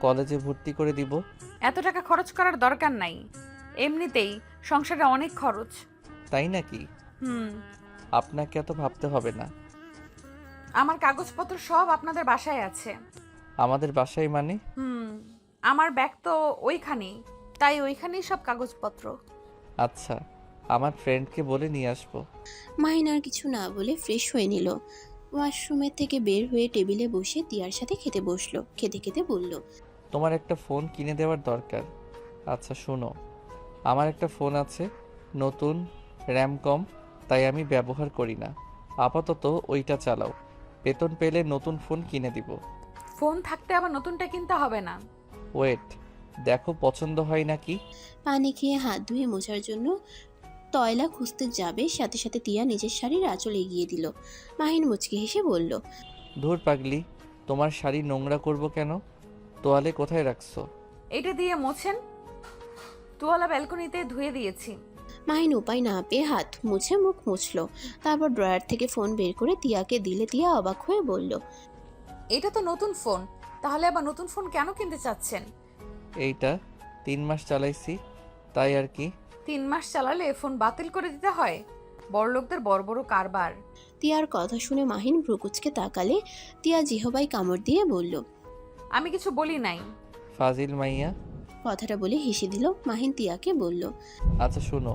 কলেজে ভর্তি করে দিব। এত টাকা খরচ করার দরকার নাই, এমনিতেই সংসারে অনেক খরচ। তাই নাকি? হুম। আপনাকে এত ভাবতে হবে না। আমার কাগজপত্র সব আপনাদের বাসায় আছে। আমাদের বাসায় মানে? হুম, আমার ব্যাগ তো ওইখানেই, তাই ওইখানেই সব কাগজপত্র। আচ্ছা, আমার ফ্রেন্ডকে বলে নিয়ে আসবো। মাহিন আর কিছু না বলে ফ্রেশ হয়ে নিল। ওয়াশরুমের থেকে বের হয়ে টেবিলে বসে তিয়ার সাথে খেতে বসলো। খেতে খেতে বলল, তোমার একটা ফোন কিনে দেওয়ার দরকার। আচ্ছা শোনো, আমার একটা ফোন আছে, নতুন, র্যাম কম, তাই আমি ব্যবহার করি না। আপাতত ওইটা চালাও, বেতন পেলে নতুন ফোন কিনে দিব। ফোন থাকতে আবার নতুনটা কিনতে হবে না। ওয়েট, দেখো পছন্দ হয় নাকি। পানি খেয়ে হাত ধুয়ে মোছার জন্য তয়লা খুঁজতে যাবে, সাথে সাথে তিয়া নিজের শাড়ির আঁচল এগিয়ে দিল। মাহিন মুচকি হেসে বলল, ধুর পাগলি, তোমার শাড়ি নোংরা করব কেন? তোয়ালে কোথায় রাখছো? এটা দিয়ে মোছেন, তোয়ালা ব্যালকনিতে ধুয়ে দিয়েছি। মাহিন উপায় না পেয়ে হাত মুছে মুখ মুছলো। তারপর ড্রয়ার থেকে ফোন বের করে তিয়াকে দিলে তিয়া অবাক হয়ে বলল, এটা তো নতুন ফোন, তাহলে আবার নতুন ফোন কেন কিনতে চাচ্ছেন? এইটা 3 মাস চালাইছি, তাই আর কি। 3 মাস চালালে ফোন বাতিল করে দিতে হয়? বড়লোকদের বড় বড় কারবার। তিয়ার কথা শুনে মাহিন ভ্রুকুচকে তাকালে। তিয়া জিহবাই কামড় দিয়ে বলল, আমি কিছু বলি নাই। ফাজিল মাইয়া। কথাটা বলে হেসে দিল। মাহিন তিয়াকে বলল, আচ্ছা শোনো,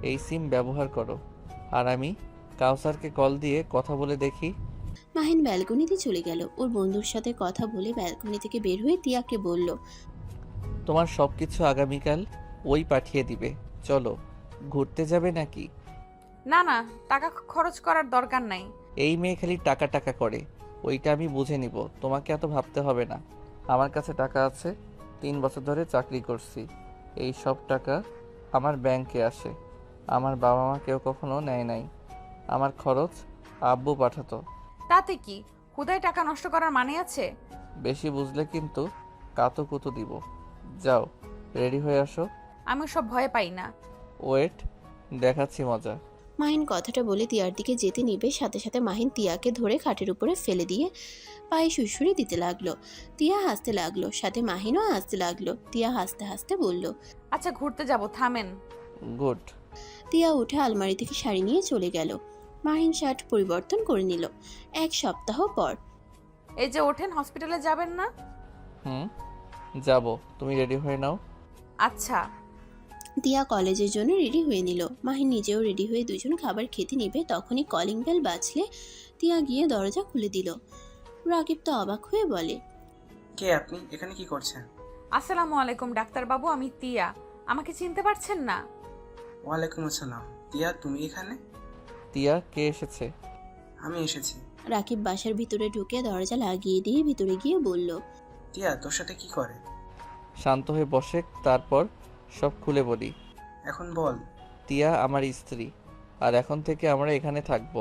এই সিম ব্যবহার করো, আর আমি কাউসারকে কল দিয়ে কথা বলে দেখি। মাহিন ব্যালকনিতে চলে গেল। ওর বন্ধুর সাথে কথা বলে ব্যালকনি থেকে বের হয়ে তিয়াকে বলল, তোমার সব কিছু আগামীকাল ওই পাঠিয়ে দিবে। চলো, ঘুরতে যাবে নাকি? না না, টাকা খরচ করার দরকার নাই। এই মেয়ে খালি টাকা টাকা করে, ওইটা আমি বুঝে নিব, তোমাকে এত ভাবতে হবে না। আমার কাছে টাকা আছে, 3 বছর ধরে চাকরি করছি, এই সব টাকা আমার ব্যাংকে আসে। আমার বাবা মা কেউ কখনো নেয় নাই, আমার খরচ আব্বু পাঠাতো। তাতে কি, হুদায় টাকা নষ্ট করার মানে আছে? বেশি বুঝলে কিন্তু কাতো কুতো দিব। যাও, রেডি হয়ে আসো। আমি সব ভয় পাই না। ওয়েট, দেখাচ্ছি মজা। মাহিন কথাটা বলে তিয়ার দিকে যেতে নিবে, সাথে সাথে মাহিন তিয়াকে ধরে খাটের উপরে ফেলে দিয়ে পায়ে সুড়সুড়ি দিতে লাগলো। তিয়া হাসতে লাগলো, সাথে মাহিনও হাসতে লাগলো। তিয়া হাসতে হাসতে বলল, আচ্ছা ঘুরতে যাব, থামেন। গুড। তিয়া উঠে আলমারি থেকে শাড়ি নিয়ে চলে গেল। মাহিন শার্ট পরিবর্তন করে নিল। 1 সপ্তাহ পর। এই যে ওঠেন, হসপিটালে যাবেন না? হুম, যাব, তুমি রেডি হয়ে নাও। আচ্ছা। তিয়া কলেজের জন্য রেডি হয়ে নিল। মাহিন নিজেও রেডি হয়ে দুজন খাবার খেতে নিবে, তখনই কলিং বেল বাজলে তিয়া গিয়ে দরজা খুলে দিল। রাকিব তো অবাক হয়ে বলে, কে আপনি? এখানে কি করছেন? আসসালামু আলাইকুম ডাক্তারবাবু, আমি তিয়া। আমাকে চিনতে পারছেন না? ওয়ালাইকুম আসসালাম। তিয়া, তুমি এখানে? তিয়া, কে এসেছে? আমি এসেছি। রাকিব বাসার ভিতরে ঢুকে দরজা লাগিয়ে দিয়ে ভিতরে গিয়ে বলল, তিয়া তোর সাথে কি করে? শান্ত হয়ে বসে, তারপর সব খুলে বলি। এখন বল। তিয়া আমার স্ত্রী, আর এখন থেকে আমরা এখানে থাকবো।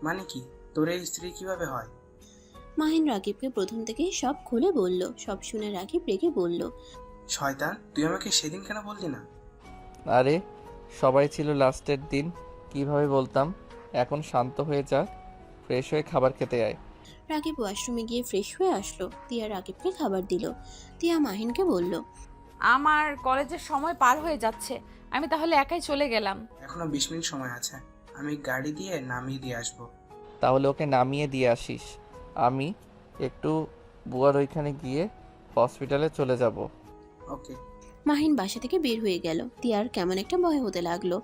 মানে কি? তোর এই স্ত্রী কিভাবে হয়? মাহিন রাকিবকে প্রথম থেকেই সব খুলে বলল। সব শুনে রাকিব রেগে বলল, শয়তান, তুই আমাকে সেদিন কেন বললি না? আরে সবাই ছিল লাস্টের দিন, কিভাবে বলতাম। এখন শান্ত হয়ে যা, ফ্রেশ হয়ে খাবার খেতে আয়। রাকিব ওয়াশরুমে গিয়ে ফ্রেশ হয়ে আসলো। তিয়া রাকিবকে খাবার দিল। তিয়া মাহিনকে বলল, আমার কলেজের সময় পার হয়ে যাচ্ছে, আমি তাহলে একাই চলে গেলাম। এখনো 20 মিনিট সময় আছে, আমি গাড়ি দিয়ে নামিয়ে দিয়ে আসবো। তাহলে ওকে নামিয়ে দিয়ে আসিস, আমি একটু বুয়ার ওইখানে গিয়ে হসপিটালে চলে যাব। ওকে। মাহিন বাসা থেকে বের হয়ে গেল। তিয়ার কেমন একটা ভয় হতে লাগলো।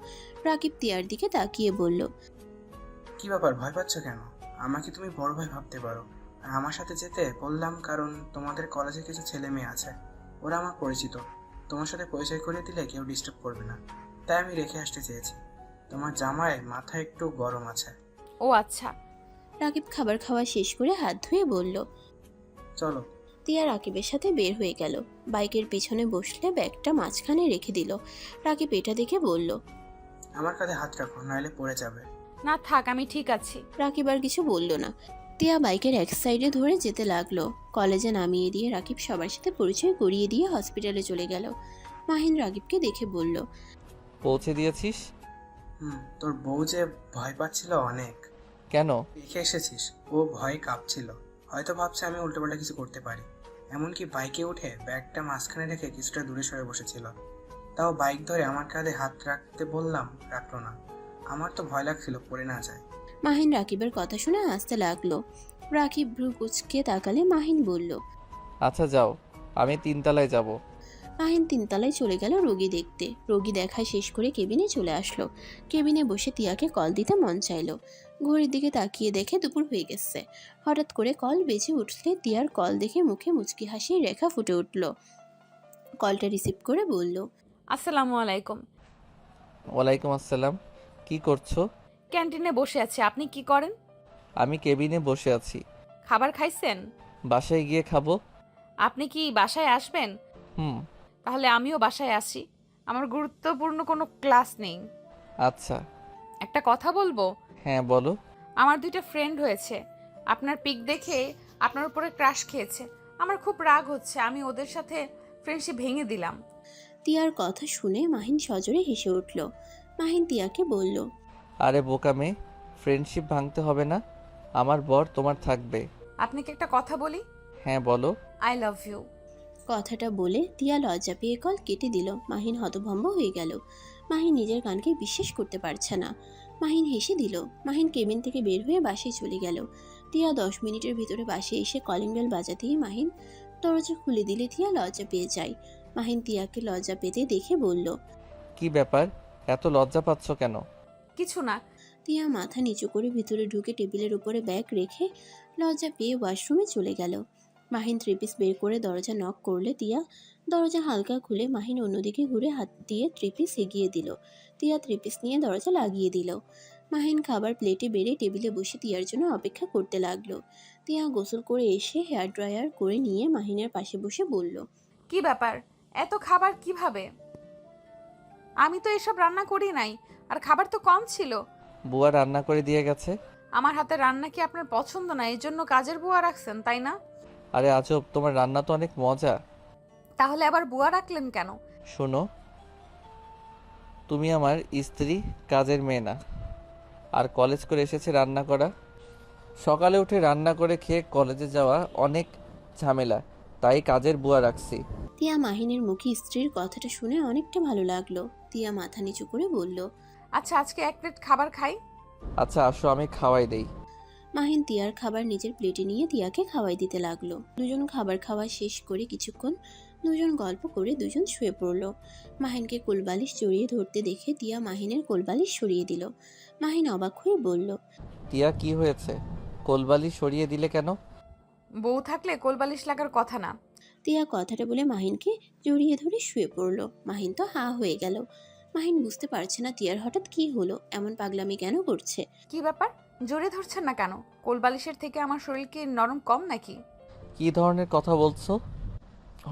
রাকিব তিয়ার দিকে তাকিয়ে বলল, কি ব্যাপার, ভয় পাচ্ছ কেন? আমাকে তুমি বড় ভাই ভাবতে পারো। আর আমার সাথে যেতে বললাম কারণ তোমাদের কলেজে কিছু ছেলে মেয়ে আছে, ওরা আমার পরিচিত। তোমার সাথে পরিচয় করিয়ে দিলে কেউ ডিস্টার্ব করবে না, তাই আমি রেখে আসতে চেয়েছি। তোমার জামায় মাথা একটু গরম আছে। ও আচ্ছা। রাকিব খাবার খাওয়া শেষ করে হাত ধুয়ে বলল। চলো। তিয়া রাকিবের সাথে বের হয়ে গেল। বাইকের পিছনে বসলে ব্যাগটা মাঝখানে রেখে দিল। রাকিব এটা দেখে বলল, আমার কাঁধে হাত রাখো, নইলে পড়ে যাবে। না থাক, আমি ঠিক আছি। রাকিব আর কিছু বলল না। তিয়া বাইকের এক সাইডে ধরে যেতে লাগলো। কলেজে নামিয়ে দিয়ে রাকিব সবার সাথে পরিচয় করিয়ে দিয়ে হসপিটালে চলে গেল। মাহিন রাকিবকে দেখে বলল, পৌঁছে দিয়েছিস? তোর বউ যে ভয় পাচ্ছিল অনেক। কেন? দেখে এসেছিস, ও ভয়ে কাঁপছিল। হয়তো ভাবছে আমি উল্টোপাল্টা কিছু করতে পারি। এমনকি বাইকে উঠে ব্যাগটা মাঝখানে রেখে কিছুটা দূরে সরে বসেছিল। তাও বাইক ধরে আমার কাঁধে হাত রাখতে বললাম, রাখলো না। আমার তো ভয় লাগছিল পড়ে না যায়। মাহিন রাকিবের কথা শুনে হাসতে লাগলো। রাকিব ভ্রু কুচকে তাকালে মাহিন বলল, আচ্ছা যাও, আমি 3 তলায় যাব। মাহিন 3 তলায় চলে গেল রোগী দেখতে। রোগী দেখা শেষ করে কেবিনে চলে আসলো। কেবিনে বসে তিয়াকে কল দিতে মন চাইলো। ঘড়ির দিকে তাকিয়ে দেখে দুপুর হয়ে গেছে। হঠাৎ করে কল বেজে উঠলে তিয়ার কল দেখে মুখে মুচকি হাসির রেখা ফুটে উঠল। কলটা রিসিভ করে বলল, আসসালামু আলাইকুম। ওয়ালাইকুম আসসালাম। কি করছো? ক্যান্টিনে বসে আছি, আপনি কি করেন? আমি কেবিনে বসে আছি। খাবার খাইছেন? বাসায় গিয়ে খাবো। আপনি কি বাসায় আসবেন? হুম। তাহলে আমিও বাসায় আসি। আমার গুরুত্বপূর্ণ কোনো ক্লাস নেই। আচ্ছা। একটা কথা বলবো? হ্যাঁ বলো। আমার 2টা ফ্রেন্ড হয়েছে, আপনার পিক দেখে আপনার উপরে ক্রাশ খেয়েছে। আমার খুব রাগ হচ্ছে, আমি ওদের সাথে ফ্রেন্ডশিপ ভেঙে দিলাম। তিয়ার কথা শুনে মাহিন সজোরে হেসে উঠল। মাহিন তিয়াকে বলল, আরে বোকা মেয়ে, ফ্রেন্ডশিপ ভাঙতে হবে না। আমার বর তোমার থাকবে। আপনাকে একটা কথা বলি? হ্যাঁ বলো। I love you. কথাটা বলে তিয়া লজ্জা পেয়ে কল কেটে দিল। মাহিন হতভম্ব হয়ে গেল। মাহিন নিজের কানকে বিশ্বাস করতে পারছে না। মাহিন হেসে দিল। মাহিন কেবিন থেকে বের হয়ে বাসায় চলে গেল। তিয়া 10 মিনিটের ভিতরে বাসে এসে কলিং বেল বাজাতেই মাহিন দরজা খুলে দিলে তিয়া লজ্জা পেয়ে যায়। মাহিন তিয়াকে লজ্জা পেতে দেখে বলল, কি ব্যাপার, এত লজ্জা পাচ্ছ কেন? কিছু না। তিয়া মাথা নিচু করে ভিতরে ঢুকে টেবিলের উপরে ব্যাগ রেখে লজ্জা পেয়ে ওয়াশরুমে চলে গেল। মাহিন 3 পিস বের করে দরজা নক করলে তিয়া দরজা হালকা খুলে মাহিন অন্যদিকে ঘুরে হাত দিয়ে 3 পিস এগিয়ে দিল। তিয়া 3 পিস নিয়ে দরজা লাগিয়ে দিল। মাহিন খাবার প্লেটে বেড়ে টেবিলে বসে তিয়ার জন্য অপেক্ষা করতে লাগলো। তিয়া গোসল করে এসে হেয়ার ড্রায়ার করে নিয়ে মাহিনের পাশে বসে বলল, কি ব্যাপার, এত খাবার কিভাবে? আমি তো এসব রান্না করি নাই, আর খাবার তো কম ছিল। বুয়া রান্না করে দিয়ে গেছে। আমার হাতের রান্না কি আপনার পছন্দ না, এই জন্য কাজের বুয়া রাখছেন তাই না? আরে আজব, তোমার রান্না তো অনেক মজা। তাহলে আবার বুয়া রাখলেন কেন? শোনো, তুমি আমার স্ত্রী, কাজের মেয়ে না। আর কলেজ করে এসেছে রান্না করা। সকালে উঠে রান্না করে খেয়ে কলেজে যাওয়া অনেক ঝামেলা, তাই কাজের বুয়া রাখছি। তিয়া মাহিনের মুখে স্ত্রীর কথাটা শুনে অনেকটা ভালো লাগলো। তিয়া মাথা নিচু করে বলল, আচ্ছা আজকে 1 প্লেট খাবার খাই। আচ্ছা আসো, আমি খাওয়াই দেই। মাহিন তিয়ার খাবার নিজের প্লেটে নিয়ে তিয়াকে খাওয়াই দিতে লাগলো। দুজন খাবার খাওয়া শেষ করে কিছুক্ষণ দুজন গল্প করে দুজন শুয়ে পড়ল। মাহিনকে কোলবালিশ জড়িয়ে ধরতে দেখে তিয়া মাহিনের কোলবালিশ সরিয়ে দিল। মাহিন অবাক হয়ে বলল, টিয়া কি হয়েছে? কোলবালি সরিয়ে দিলে কেন? বউ থাকলে কোলবালিশ লাগার কথা না। তিয়া কথাটা বলে মাহিনকে জড়িয়ে ধরে শুয়ে পড়ল। মাহিন তো হা হয়ে গেল। মাহিন বুঝতে পারছে না তিয়ার হঠাৎ কি হলো, এমন পাগলামি কেন করছে। কি ব্যাপার, জোরে ধরছেন না কেন? কোলবালিশের থেকে আমার শরীর কি নরম কম নাকি? কি ধরনের কথা বলছো?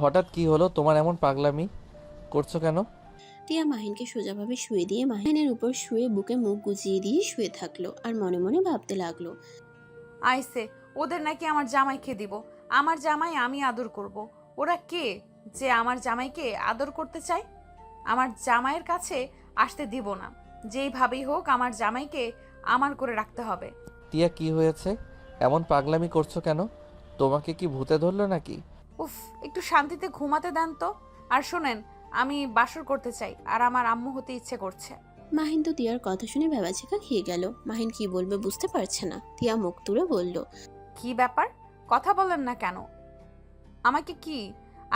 হঠাৎ কি হলো, তোমার এমন পাগলামি করছো কেন? টিয়া মাহিনকে সোজাভাবে শুয়ে দিয়ে মাহিনের উপর শুয়ে বুকে মুখ গুজিয়ে দিয়ে শুয়ে থাকলো আর মনে মনে ভাবতে লাগলো, আইসে, ওদের নাকি আমার জামাইকে দিব। আমার জামাই আমি আদর করব। ওরা কে যে আমার জামাইকে আদর করতে চায়? আমার জামাইয়ের কাছে আসতে দিব না। যেইভাবেই হোক আমার জামাইকে আমার করে রাখতে হবে। টিয়া কি হয়েছে, এমন পাগলামি করছো কেন? তোমাকে কি ভূতে ধরলো নাকি? উফ, একটু শান্তিতে ঘুমাতে দেন তো। আর শোনেন, আমি বাসর করতে চাই আর আমার আম্মু হতে ইচ্ছে করছে। মাহিন তো টিয়ার কথা শুনে ভেবাচেকা খেয়ে গেল। মাহিন কি বলবে বুঝতে পারছে না। টিয়া মুখ তুলে বলল, কি ব্যাপার, কথা বলেন না কেন? আমাকে কি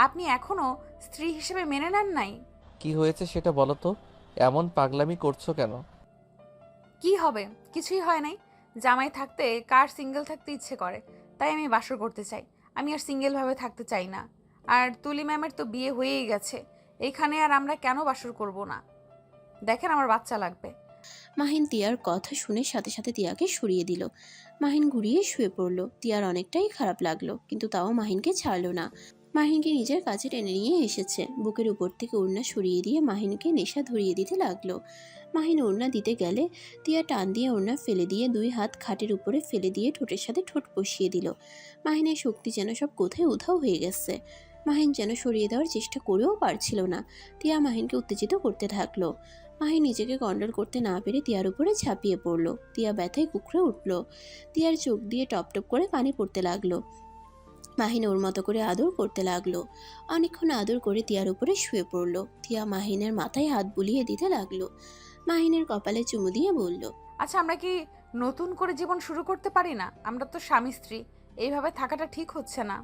আপনি এখনো স্ত্রী হিসেবে মেনে নেন নাই? কি হয়েছে সেটা বলো তো, এমন পাগলামি করছো কেন? কি হবে, কিছুই হয় নাই। জামাই থাকতে কার সিঙ্গেল থাকতে ইচ্ছে করে, তাই আমি বাসর করতে চাই। আমি আর সিঙ্গেল ভাবে থাকতে চাই না। আর তুলি ম্যামের তো বিয়ে হয়েই গেছে, এখানে আর আমরা কেন বাসর করব না? দেখেন আমার বাচ্চা লাগবে। মাহিন টিয়ার কথা শুনে সাথে সাথে টিয়াকে সরিয়ে দিল। মাহিন ঘুরিয়ে শুয়ে পড়ল। টিয়ার অনেকটাই খারাপ লাগলো, কিন্তু তাও মাহিনকে ছাড়লো না। মাহিনকে নিজের কাছে টেনে নিয়ে এসেছে। বুকের উপর থেকে ওড়না সরিয়ে দিয়ে মাহিনকে নেশা ধরিয়ে দিতে লাগলো। মাহিন ওড়না দিতে গেলে তিয়া টান দিয়ে ওড়না ফেলে দিয়ে 2 হাত খাটের উপরে ফেলে দিয়ে ঠোঁটের সাথে ঠোঁট বসিয়ে দিল। মাহিনের শক্তি যেন সব কোথায় উধাও হয়ে গেছে। মাহিন যেন সরিয়ে দেওয়ার চেষ্টা করেও পারছিল না। তিয়া মাহিনকে উত্তেজিত করতে থাকলো। মাহিন নিজেকে কন্ট্রোল করতে না পেরে তিয়ার উপরে ঝাঁপিয়ে পড়লো। তিয়া ব্যথায় কুকড়ে উঠল। তিয়ার চোখ দিয়ে টপ টপ করে পানি পড়তে লাগলো। মাহিন ওর মতো করে আদর করতে লাগলো। অনেকক্ষণ আদর করে তিয়ার উপরে শুয়ে পড়লো। তিয়া মাহিনের মাথায় হাত বুলিয়ে দিতে লাগলো। মাহিনের কপালে চুমু দিয়ে বলল, আচ্ছা, আমরা কি নতুন করে জীবন শুরু করতে পারি না? আমরা তো স্বামী স্ত্রী, এইভাবে থাকাটা ঠিক হচ্ছে না।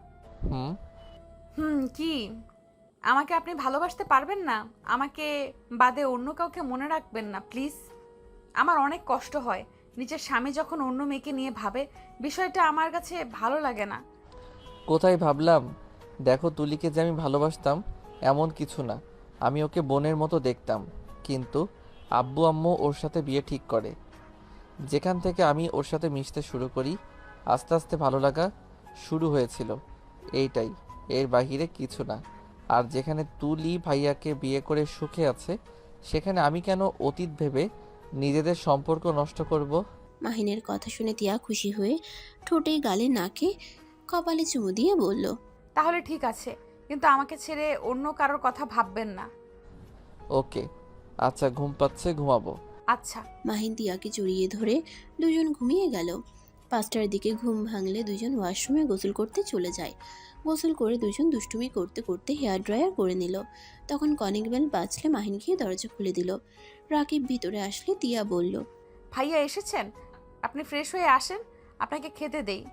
কি আমাকে আপনি ভালোবাসতে পারবেন না? আমাকে বাদে অন্য কাউকে মনে রাখবেন না প্লিজ। আমার অনেক কষ্ট হয়, নিজের স্বামী যখন অন্য মেয়েকে নিয়ে ভাবে, বিষয়টা আমার কাছে ভালো লাগে না। কোথায় ভাবলাম? দেখো, তুলিকে যে আমি ভালোবাসতাম এমন কিছু না। আমি ওকে বোনের মতো দেখতাম, কিন্তু আব্বু আম্মু ওর সাথে বিয়ে ঠিক করে। যেখান থেকে আমি ওর সাথে মিশতে শুরু করি, আস্তে আস্তে ভালো লাগা শুরু হয়েছিল, এইটাই, এর বাহিরে কিছু না। আর যেখানে তুলি ভাইয়াকে বিয়ে করে সুখে আছে, সেখানে আমি কেন অতীত ভেবে নিজেদের সম্পর্ক নষ্ট করব? মাহিনের কথা শুনে তিয়া খুশি হয়ে ঠোঁটে গালে নাকে কপালে চুমু দিয়ে বলল, তাহলে ঠিক আছে, কিন্তু আমাকে ছেড়ে অন্য কারোর কথা ভাববেন না। ওকে, আচ্ছা, ঘুম পাচ্ছে, ঘুমাবো। আচ্ছা। মাহিন তিয়াকে জড়িয়ে ধরে দুজন ঘুমিয়ে গেল। 5টার দিকে ঘুম ভাঙলে দুজন ওয়াশরুমে গোসল করতে চলে যায়। গোসল করে দুজন দুষ্টুমি করতে করতে হেয়ার ড্রায়ার করে নিল। তখন কলিং বেল বাজলে মাহিন গিয়ে দরজা খুলে দিল। রাকিব ভিতরে আসলে তিয়া বলল, ভাইয়া এসেছেন? আপনি ফ্রেশ হয়ে আসেন, আপনাকে খেতে দেই।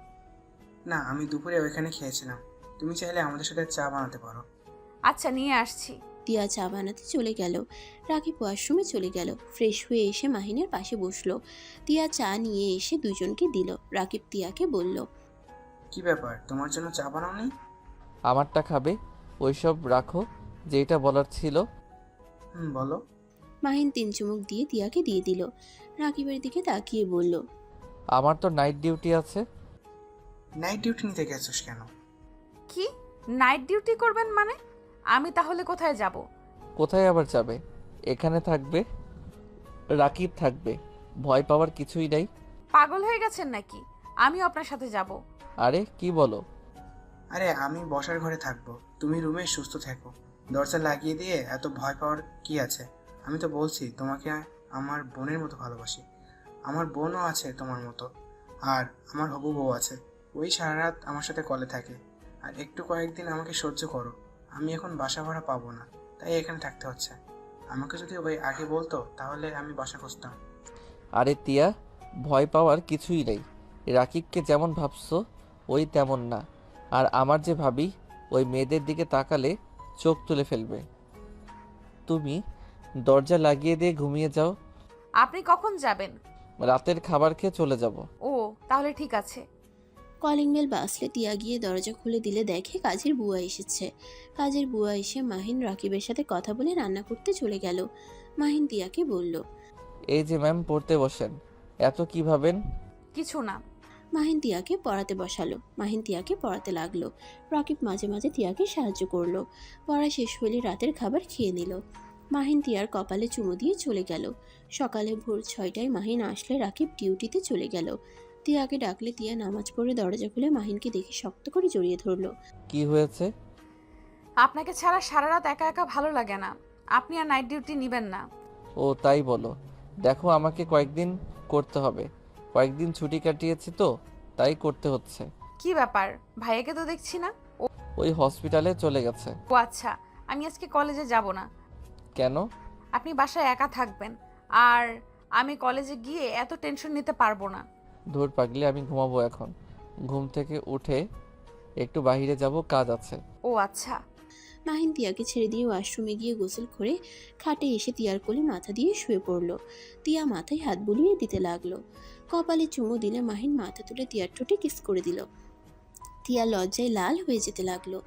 না, আমি দুপুরে ওইখানে খেয়েছিলাম। তুমি চাইলে আমাদের সাথে চা বানাতে পারো। আচ্ছা, নিয়ে আসছি। তিয়া চা বানাতে চলে গেল। রাকিব ওয়াশরুমে চলে গেল। ফ্রেশ হয়ে এসে মাহিনের পাশে বসলো। তিয়া চা নিয়ে এসে দুজনকে দিল। রাকিব তিয়াকে বলল, কি ব্যাপার, তোমার জন্য চা বানাওনি? আমারটা খাবে? ওইসব রাখো, যেটা বলার ছিল। বলো। মাহিন 3 চুমুক দিয়ে তিয়াকে দিয়ে দিল। রাকিবের দিকে তাকিয়ে বলল, আমার তো নাইট ডিউটি আছে। নাইট ডিউটি নিতে গেছিস কেন? কি নাইট ডিউটি করবেন মানে? আমি তাহলে কোথায় যাব? কোথায় আবার যাবে? এখানে থাকবে, রাকিব থাকবে, ভয় পাওয়ার কিছুই নাই। পাগল হয়ে গেছেন নাকি? আমিও আপনার সাথে যাব। আরে কি বলো? আরে, আমি বসার ঘরে থাকবো, তুমি রুমে সুস্থ থেকো। দরজা লাগিয়ে দিয়ে এত ভয় পাওয়ার কি আছে? আমি তো বলছি তোমাকে আমার বোনের মতো ভালোবাসি। আমার বোনও আছে তোমার মতো, আর আমার হবু বউ আছে। ওই সারা রাত আমার সাথে কলে থাকে। আর একটু কয়েকদিন আমাকে সহ্য করো। আমি এখন বাসা ভাড়া পাবো না, তাই এখানে থাকতে হচ্ছে। আমাকে যদি ওই আগে বলতো তাহলে আমি বাসা খুঁজতাম। আরে তিয়া, ভয় পাওয়ার কিছুই নেই। রাকিবকে যেমন ভাবছো ওই তেমন না। আর আমার যে ভাবি, ওই মেয়েদের দিকে তাকালে চোখ তুলে ফেলবে। তুমি দরজা লাগিয়ে দিয়ে ঘুমিয়ে যাও। আপনি কখন যাবেন? রাতের খাবার খেয়ে চলে যাব। ও, তাহলে ঠিক আছে। কলিং বেল বাজলে তিয়া গিয়ে দরজা খুলে দিলে দেখে কাজের বুয়া এসেছে। কাজের বুয়া এসে মাহিন রাকিবের সাথে কথা বলে রান্না করতে চলে গেল। মাহিন তিয়াকে বলল, এই যে ম্যাম, পড়তে বসেন। এত কি ভাবেন? কিছু না। মাহিন তিয়াকে পড়াতে বসালো। মাহিন তিয়াকে পড়াতে লাগলো। রাকিব মাঝে মাঝে তিয়াকে সাহায্য করলো। পড়া শেষ হলে রাতের খাবার খেয়ে নিল। মাহিন তিয়ার কপালে চুমু দিয়ে চলে গেল। সকালে ভোর 6টায় মাহিন আসলে রাকিব ডিউটিতে চলে গেল। তিয়াকে ডাকলে তিয়া নামাজ পড়ে দরজা খুলে মাহিনকে দেখে শক্ত করে জড়িয়ে ধরলো। কি হয়েছে? আপনাকে ছাড়া সারা রাত একা একা ভালো লাগে না। আপনি আর নাইট ডিউটি নেবেন না। ও তাই বলো? দেখো, আমাকে কয়েকদিন করতে হবে। কয়েকদিন ছুটি কাটিয়েছি তো, তাই করতে হচ্ছে। কি ব্যাপার? ভাইয়াকে তো দেখছি না। ওই হসপিটালে চলে গেছে। ও আচ্ছা, আমি আজকে কলেজে যাব না। কেন? আপনি বাসায় একা থাকবেন, আর আমি কলেজে গিয়ে এত টেনশন নিতে পারবো না। ধুর পাগলি, আমি ঘুমাবো এখন। ঘুম থেকে উঠে একটু বাইরে যাব, কাজ আছে। ও আচ্ছা। মাহিন তিয়াকে ছেড়ে দিয়ে ওয়াশরুমে গিয়ে গোসল করে খাটে এসে তিয়ার কোলে মাথা দিয়ে শুয়ে পড়লো। তিয়া মাথায় হাত বুলিয়ে দিতে লাগলো। কপালে চুমু দিলে মাহিন মাথা তুলে তিয়ার ঠোঁটে কিস করে দিল। তিয়া লজ্জায় লাল হয়ে যেতে লাগলো।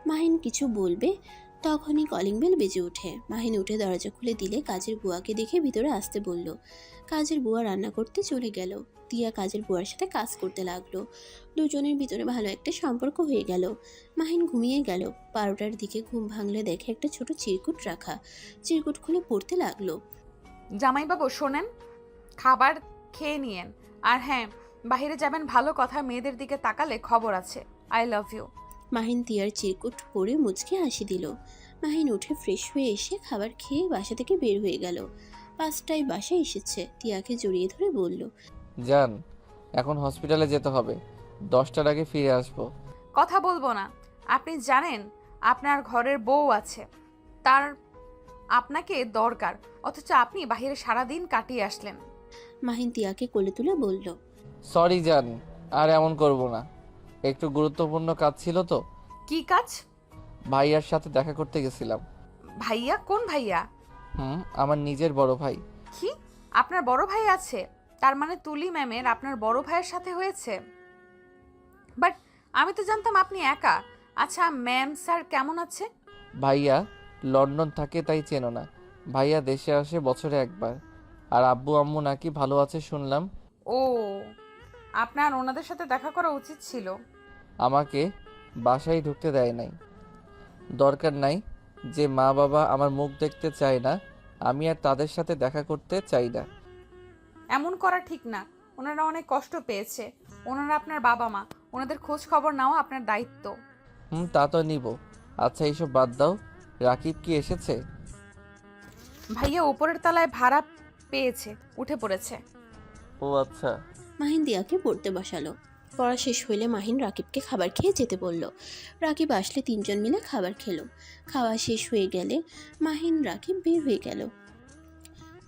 মাহিন কিছু বলবে, তখনই কলিং বেল বেজে ওঠে। মাহিন উঠে দরজা খুলে দিলে কাজের বুয়াকে দেখে ভিতরে আসতে বলল। কাজের বুয়া রান্না করতে চলে গেল। তিয়া কাজের বুয়ার সাথে কাজ করতে লাগলো। দুজনের ভিতরে ভালো একটা সম্পর্ক হয়ে গেল। মাহিন ঘুমিয়ে গেল। 12টার দিকে ঘুম ভাঙলে দেখে একটা ছোট চিরকুট রাখা। চিরকুট খুলে পড়তে লাগলো। জামাইবাবু শোনেন, খাবার খেয়ে নিয়েন। আর হ্যাঁ, বাইরে যাবেন ভালো কথা, মেয়েদের দিকে তাকালে খবর আছে। I love you. মাহিন তিয়ার চিরকুট পরে মুচকে হাসি দিল। মাহিন উঠে ফ্রেশ হয়ে এসে খাবার খেয়ে বাসা থেকে বের হয়ে গেল। 5টায় বাসায় এসেছে, তিয়াকে জড়িয়ে ধরে বলল, যান, এখন হসপিটালে যেতে হবে, 10টার আগে ফিরে আসবো। কথা বলবো না। আপনি জানেন আপনার ঘরের বউ আছে, তার আপনাকে দরকার, অথচ আপনি বাইরে সারাদিন কাটিয়ে আসলেন। মাহিন তিয়াকে কোলে তুলে বলল, সরি জান, আর এমন করব না। একটু গুরুত্বপূর্ণ কাজ ছিল তো, কি কাজ? ভাইয়ার সাথে দেখা করতে গেছিলাম। ভাইয়া? কোন ভাইয়া? আমার নিজের বড় ভাই। কি, আপনার বড় ভাই আছে? তার মানে তুলি ম্যামের আপনার বড় ভাইয়ের সাথে হয়েছে? বাট আমি তো জানতাম আপনি একা। আচ্ছা ম্যাম স্যার কেমন আছে? ভাইয়া লন্ডন থাকে, তাই চেনো না। ভাইয়া দেশে আসে বছরে একবার। আর আব্বু আম্মু নাকি ভালো আছে শুনলাম। ও, আপনার ওনাদের সাথে দেখা করা উচিত ছিল। আমাকে বাসায় ঢুকতে দেয় নাই। দরকার নাই, যে মা বাবা আমার মুখ দেখতে চায় না, আমি আর তাদের সাথে দেখা করতে চাই না। এমন করা ঠিক না। ওনারা অনেক কষ্ট পেয়েছে। ওনারা আপনার বাবা মা, ওনাদের খোঁজ খবর নেওয়া আপনার দায়িত্ব। তা তো নিব। আচ্ছা এইসব বাদ দাও, রাকিব কি এসেছে? ভাইয়া উপরের তলায় ভাড়া পেয়েছে, উঠে পড়েছে। ও আচ্ছা। মাহিন দিয়াকে পড়তে বসালো। পড়া শেষ হইলে মাহিন রাকিবকে খাবার খেয়ে যেতে বলল। রাকিব আসলে 3জন মিলে খাবার খেলো। খাওয়া শেষ হয়ে গেলে মাহিন রাকিব বের হয়ে গেল।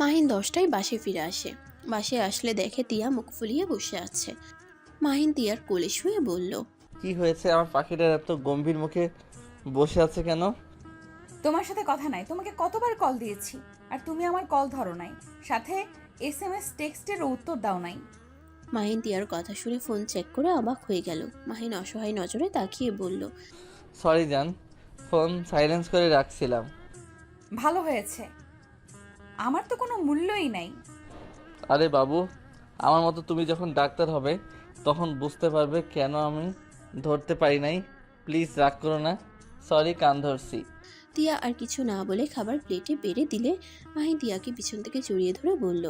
মাহিন 10টায় বাসায় ফিরে আসে। বাসায় আসলে দেখে তিয়া মুখ ফুলিয়ে বসে আছে। মাহিন তিয়ার কোলে শুয়ে বলল, কি হয়েছে? আমার পাখিটার এত গম্ভীর মুখে বসে আছে কেন? তোমার সাথে কথা নাই। তোমাকে কতবার কল দিয়েছি আর তুমি আমার কল ধরো নাই, সাথে SMS টেক্সটের উত্তর দাও নাই। মাহিন তিয়ার কথা শুনে ফোন চেক করে অবাক হয়ে গেল। মাহিন অসহায় নজরে তাকিয়ে বলল, সরি জান, ফোন সাইলেন্স করে রাখছিলাম। ভালো হয়েছে, আমার তো কোনো মূল্যই নাই। আরে বাবু, আমার মতো তুমি যখন ডাক্তার হবে তখন বুঝতে পারবে কেন আমি ধরতে পারি নাই। প্লিজ রাগ করো না। সরি, কান ধরছি। তিয়া আর কিছু না বলে খাবার প্লেটে বেড়ে দিলে মাহিন তিয়াকে পিছন থেকে জড়িয়ে ধরে বলল,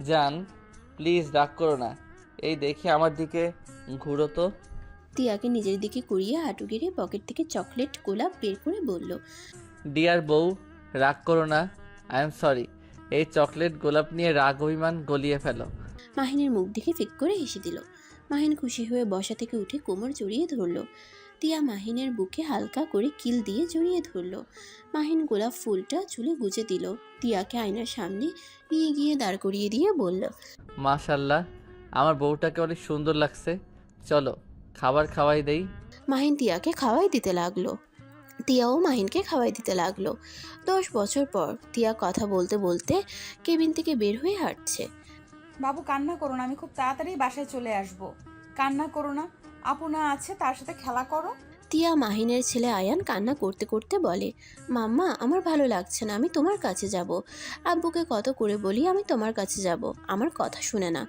জান প্লিজ রাগ করো না। এই দেখে আমার দিকে ঘুরো তো। তিয়াকে নিজের দিকে কুড়িয়ে হাঁটু গেড়ে পকেট থেকে চকলেট গোলাপ বের করে বলল, ডিয়ার বউ, রাগ করো না। I am sorry. এই চকলেট গোলাপ নিয়ে রাগ অভিমান গলিয়ে ফেলো। মাহিনের মুখ দেখে ফিক করে হেসে দিল। মাহিন খুশি হয়ে বসা থেকে উঠে কোমর জড়িয়ে ধরল। তিয়া মাহিনের বুকে হালকা করে কিল দিয়ে জড়িয়ে ধরল। মাহিন গোলাপ ফুলটা চুলে গুজে দিল। তিয়াকে আয়নার সামনে নিয়ে গিয়ে দাঁড় করিয়ে দিয়ে বলল, মাশাল্লাহ, আমার বউটাকে অনেক সুন্দর লাগছে। চলো খাবার খাওয়াই দেই। মাহিন তিয়াকে খাওয়াই দিতে লাগলো। তিয়াও মাহিনকে খাওয়াই দিতে লাগলো। 10 বছর পর তিয়া কথা বলতে বলতে কেবিন থেকে বের হয়ে হাঁটছে। বাবু কান্না করো না, আমি খুব তাড়াতাড়ি বাসায় চলে আসব। কান্না করো না, আপু না আছে, তার সাথে খেলা করো। তিয়া মাহিনের ছেলে আয়ান কান্না করতে করতে বলে, মাম্মা আমার ভালো লাগছে না, আমি তোমার কাছে যাব। আব্বুকে কত করে বলি আমি তোমার কাছে যাব, আমার কথা শুনে না।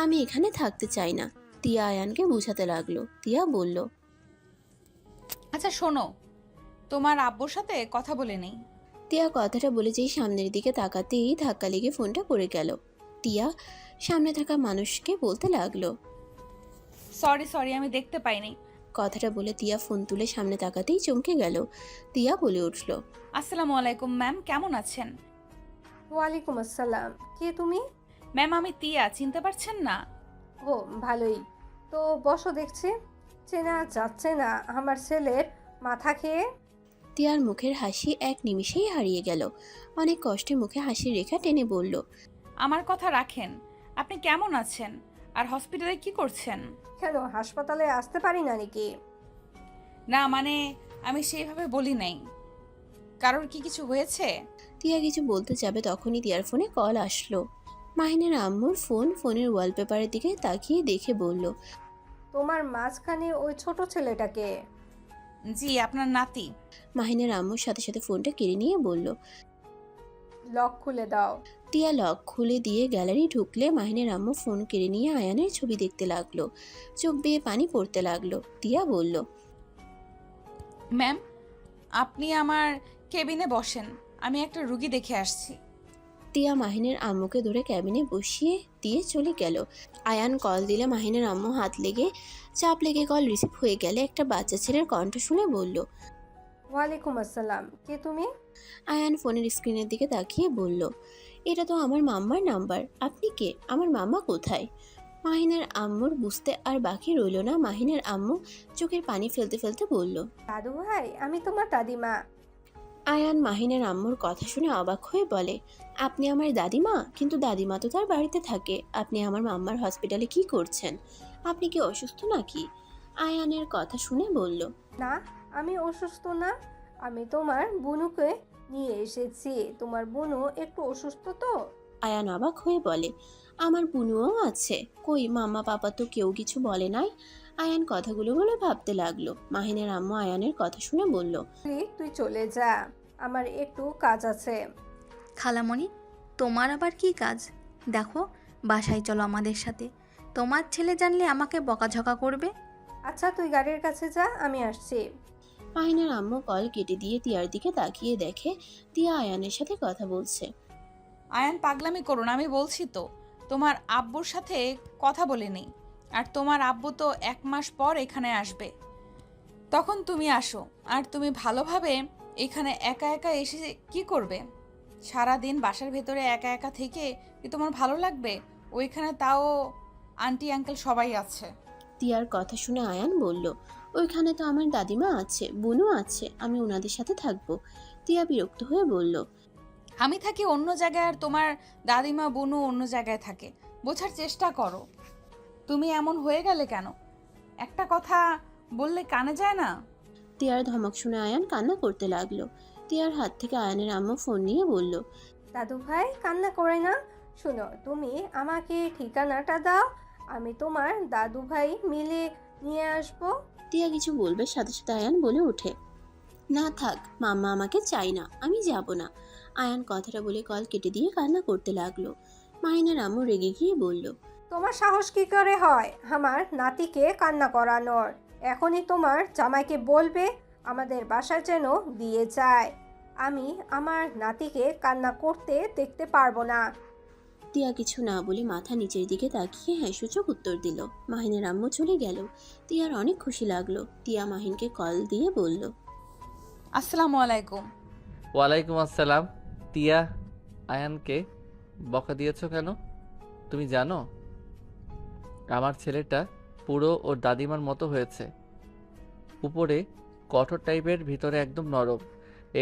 আমি এখানে থাকতে চাই না। তিয়া আয়ানকে বুঝাতে লাগলো। তিয়া বলল, আচ্ছা শোনো, তোমার আব্বুর সাথে কথা বলে নেই। তিয়া কথাটা বলে যেই সামনের দিকে তাকাতেই ধাক্কা লেগে ফোনটা পড়ে গেল। তিয়া সামনে থাকা মানুষকে বলতে লাগলো। সরি, আমি দেখতে পাইনি। কথাটা বলে তিয়া ফোন তুলে সামনে তাকাতেই চমকে গেল। তিয়া বলে উঠল, আসসালামু আলাইকুম ম্যাম, কেমন আছেন? ওয়ালাইকুম আসসালাম। কে তুমি? ম্যাম আমি তিয়া, চিনতে পারছেন না? ও ভালোই তো, বসো। দেখছি চেনা যাচ্ছে না আমার ছেলের মাথা খেয়ে। তিয়ার মুখের হাসি এক নিমিষেই হারিয়ে গেল। অনেক কষ্টে মুখে হাসির রেখা টেনে বলল, আমার কথা রাখেন, আপনি কেমন আছেন আর হসপিটালে কি করছেন? কেন হাসপাতালে আসতে পারি না নাকি? না মানে আমি সেইভাবে বলি নাই। কারোর কি কিছু হয়েছে? তিয়া কিছু বলতে যাবে তখনই তিয়ার ফোনে কল আসলো। মাহিনের আম্মুর ফোন। ফোনের ওয়ালপেপারের দিকে তাকিয়ে দেখে বলল, তোমার মাঝখানে ওই ছোট ছেলেটাকে? জি, আপনার নাতি। মাহিনের আম্মুর সাথে সাথে ফোনটা কেড়ে নিয়ে বলল। লক খুলে দাও। তিয়া লক খুলে দিয়ে গ্যালারি ঢুকলে মাহিনের আম্মু ফোন কেড়ে নিয়ে আয়ানের ছবি দেখতে লাগলো। চোখ বেয়ে পানি পড়তে লাগলো। তিয়া বলল, ম্যাম আপনি আমার কেবিনে বসেন, আমি একটা রুগী দেখে আসছি। তিয়া মাহিনের আম্মুকে ধরে ক্যাবিনে বসিয়ে দিয়ে চলে গেল। আয়ান কল দিলে মাহিনের আম্মু হাত লেগে চাপ লেগে কল রিসিভ হয়ে গেলে একটা বাচ্চা ছেলের কণ্ঠ শুনে বলল। ওয়ালাইকুম আসসালাম, কে তুমি? আয়ান ফোনের স্ক্রিনের দিকে তাকিয়ে বলল, এটা তো আমার মাম্মার নাম্বার। আপনি কে? আমার মাম্মা কোথায়? মাহিনের আম্মুর বুঝতে আর বাকি রইল না। মাহিনের আম্মু চোখের পানি ফেলতে ফেলতে বলল। দাদু ভাই, আমি তোমার দাদিমা। আয়ান মাহিনের আম্মুর কথা শুনে অবাক হয়ে বলে, আপনি আমার দাদিমা? কিন্তু দাদিমা তো তার বাড়িতে থাকে, আপনি আমার মাম্মার হসপিটালে কি করছেন? আপনি কি অসুস্থ নাকি? আয়ানের কথা শুনে বলল। না, আমি অসুস্থ না। আমি তোমার বুনুকে নিয়ে এসেছি। তোমার বুনু একটু অসুস্থ তো। আয়ান অবাক হয়ে বলে, আমার বুনুও আছে? কই, মাম্মা পাপা তো কেউ কিছু বলে নাই। আয়ান কথাগুলো বলে ভাবতে লাগলো। মাহিনের আম্মু আয়ানের কথা শুনে বলল। তুই চলে যা, আমার একটু কাজ আছে। খালামণি, তোমার আবার কি কাজ? দেখো, বাসায় চলো আমাদের সাথে। তোমার ছেলে জানলে আমাকে বকাঝকা করবে। আচ্ছা, তুই গাড়ির কাছে যা, আমি আসছি। মাহিনের আম্মু কল কেটে দিয়ে তিয়ার দিকে তাকিয়ে দেখে তিয়া আয়ানের সাথে কথা বলছে। আয়ান পাগলামি করো না, আমি বলছি তো তোমার আব্বুর সাথে কথা বলে নেই। আর তোমার আব্বু তো 1 মাস পর এখানে আসবে, তখন তুমি আসো। আর তুমি ভালোভাবে এখানে একা একা এসে কি করবে? সারা দিন বাসার ভেতরে একা একা থেকে কি তোমার ভালো লাগবে? ওইখানে তাও আন্টি আঙ্কেল সবাই আছে। তিয়ার কথা শুনে আয়ান বলল, ওইখানে তো আমার দাদিমা আছে, বুনু আছে, আমি ওনাদের সাথে থাকবো। তিয়া বিরক্ত হয়ে বলল। আমি থাকি অন্য জায়গায় আর তোমার দাদিমা বোনও অন্য জায়গায় থাকে। বোঝার চেষ্টা করো। তুমি এমন হয়ে গেলে কেন? একটা কথা বললে কানে যায় না? তিয়ার ধমক শুনে আয়ান কান্না করতে লাগলো। তিয়ার হাত থেকে আয়ানের আম্মু ফোন নিয়ে বলল। দাদু ভাই, কান্না করে না। শোনো, তুমি আমাকে ঠিকানাটা দাও, আমি তোমার দাদু ভাই মিলে নিয়ে আসবো। তিয়া কিছু বলবে সাথে সাথে আয়ান বলে ওঠে, না থাক, মাম্মা আমাকে চাই না, আমি যাব না। আয়ান কথাটা বলে কল কেটে দিয়ে কান্না করতে লাগলো। মাহিনের আম্মু রেগে গিয়ে বলল। তোমার সাহস কি করে হয় আমার নাতিকে কান্না করানোর? এখনই তোমার জামাইকে বলবে আমাদের বাসায় যেন দিয়ে যায়। আমি আমার নাতিকে কান্না করতে দেখতে পারবো না। তিয়া কিছু না বলে মাথা নিচের দিকে তাকিয়ে হ্যাঁ সূচক উত্তর দিল। মাহিনের আম্মু চলে গেল। তিয়ার অনেক খুশি লাগলো। তিয়া মাহিনকে কল দিয়ে বলল। আসসালামু আলাইকুম। ওয়ালাইকুম আসসালাম। তিয়া, আয়ানকে বকা দিয়েছো কেন? তুমি জানো আমার ছেলেটা পুরো ওর দাদিমার মতো হয়েছে। উপরে কঠোর টাইপের, ভিতরে একদম নরম।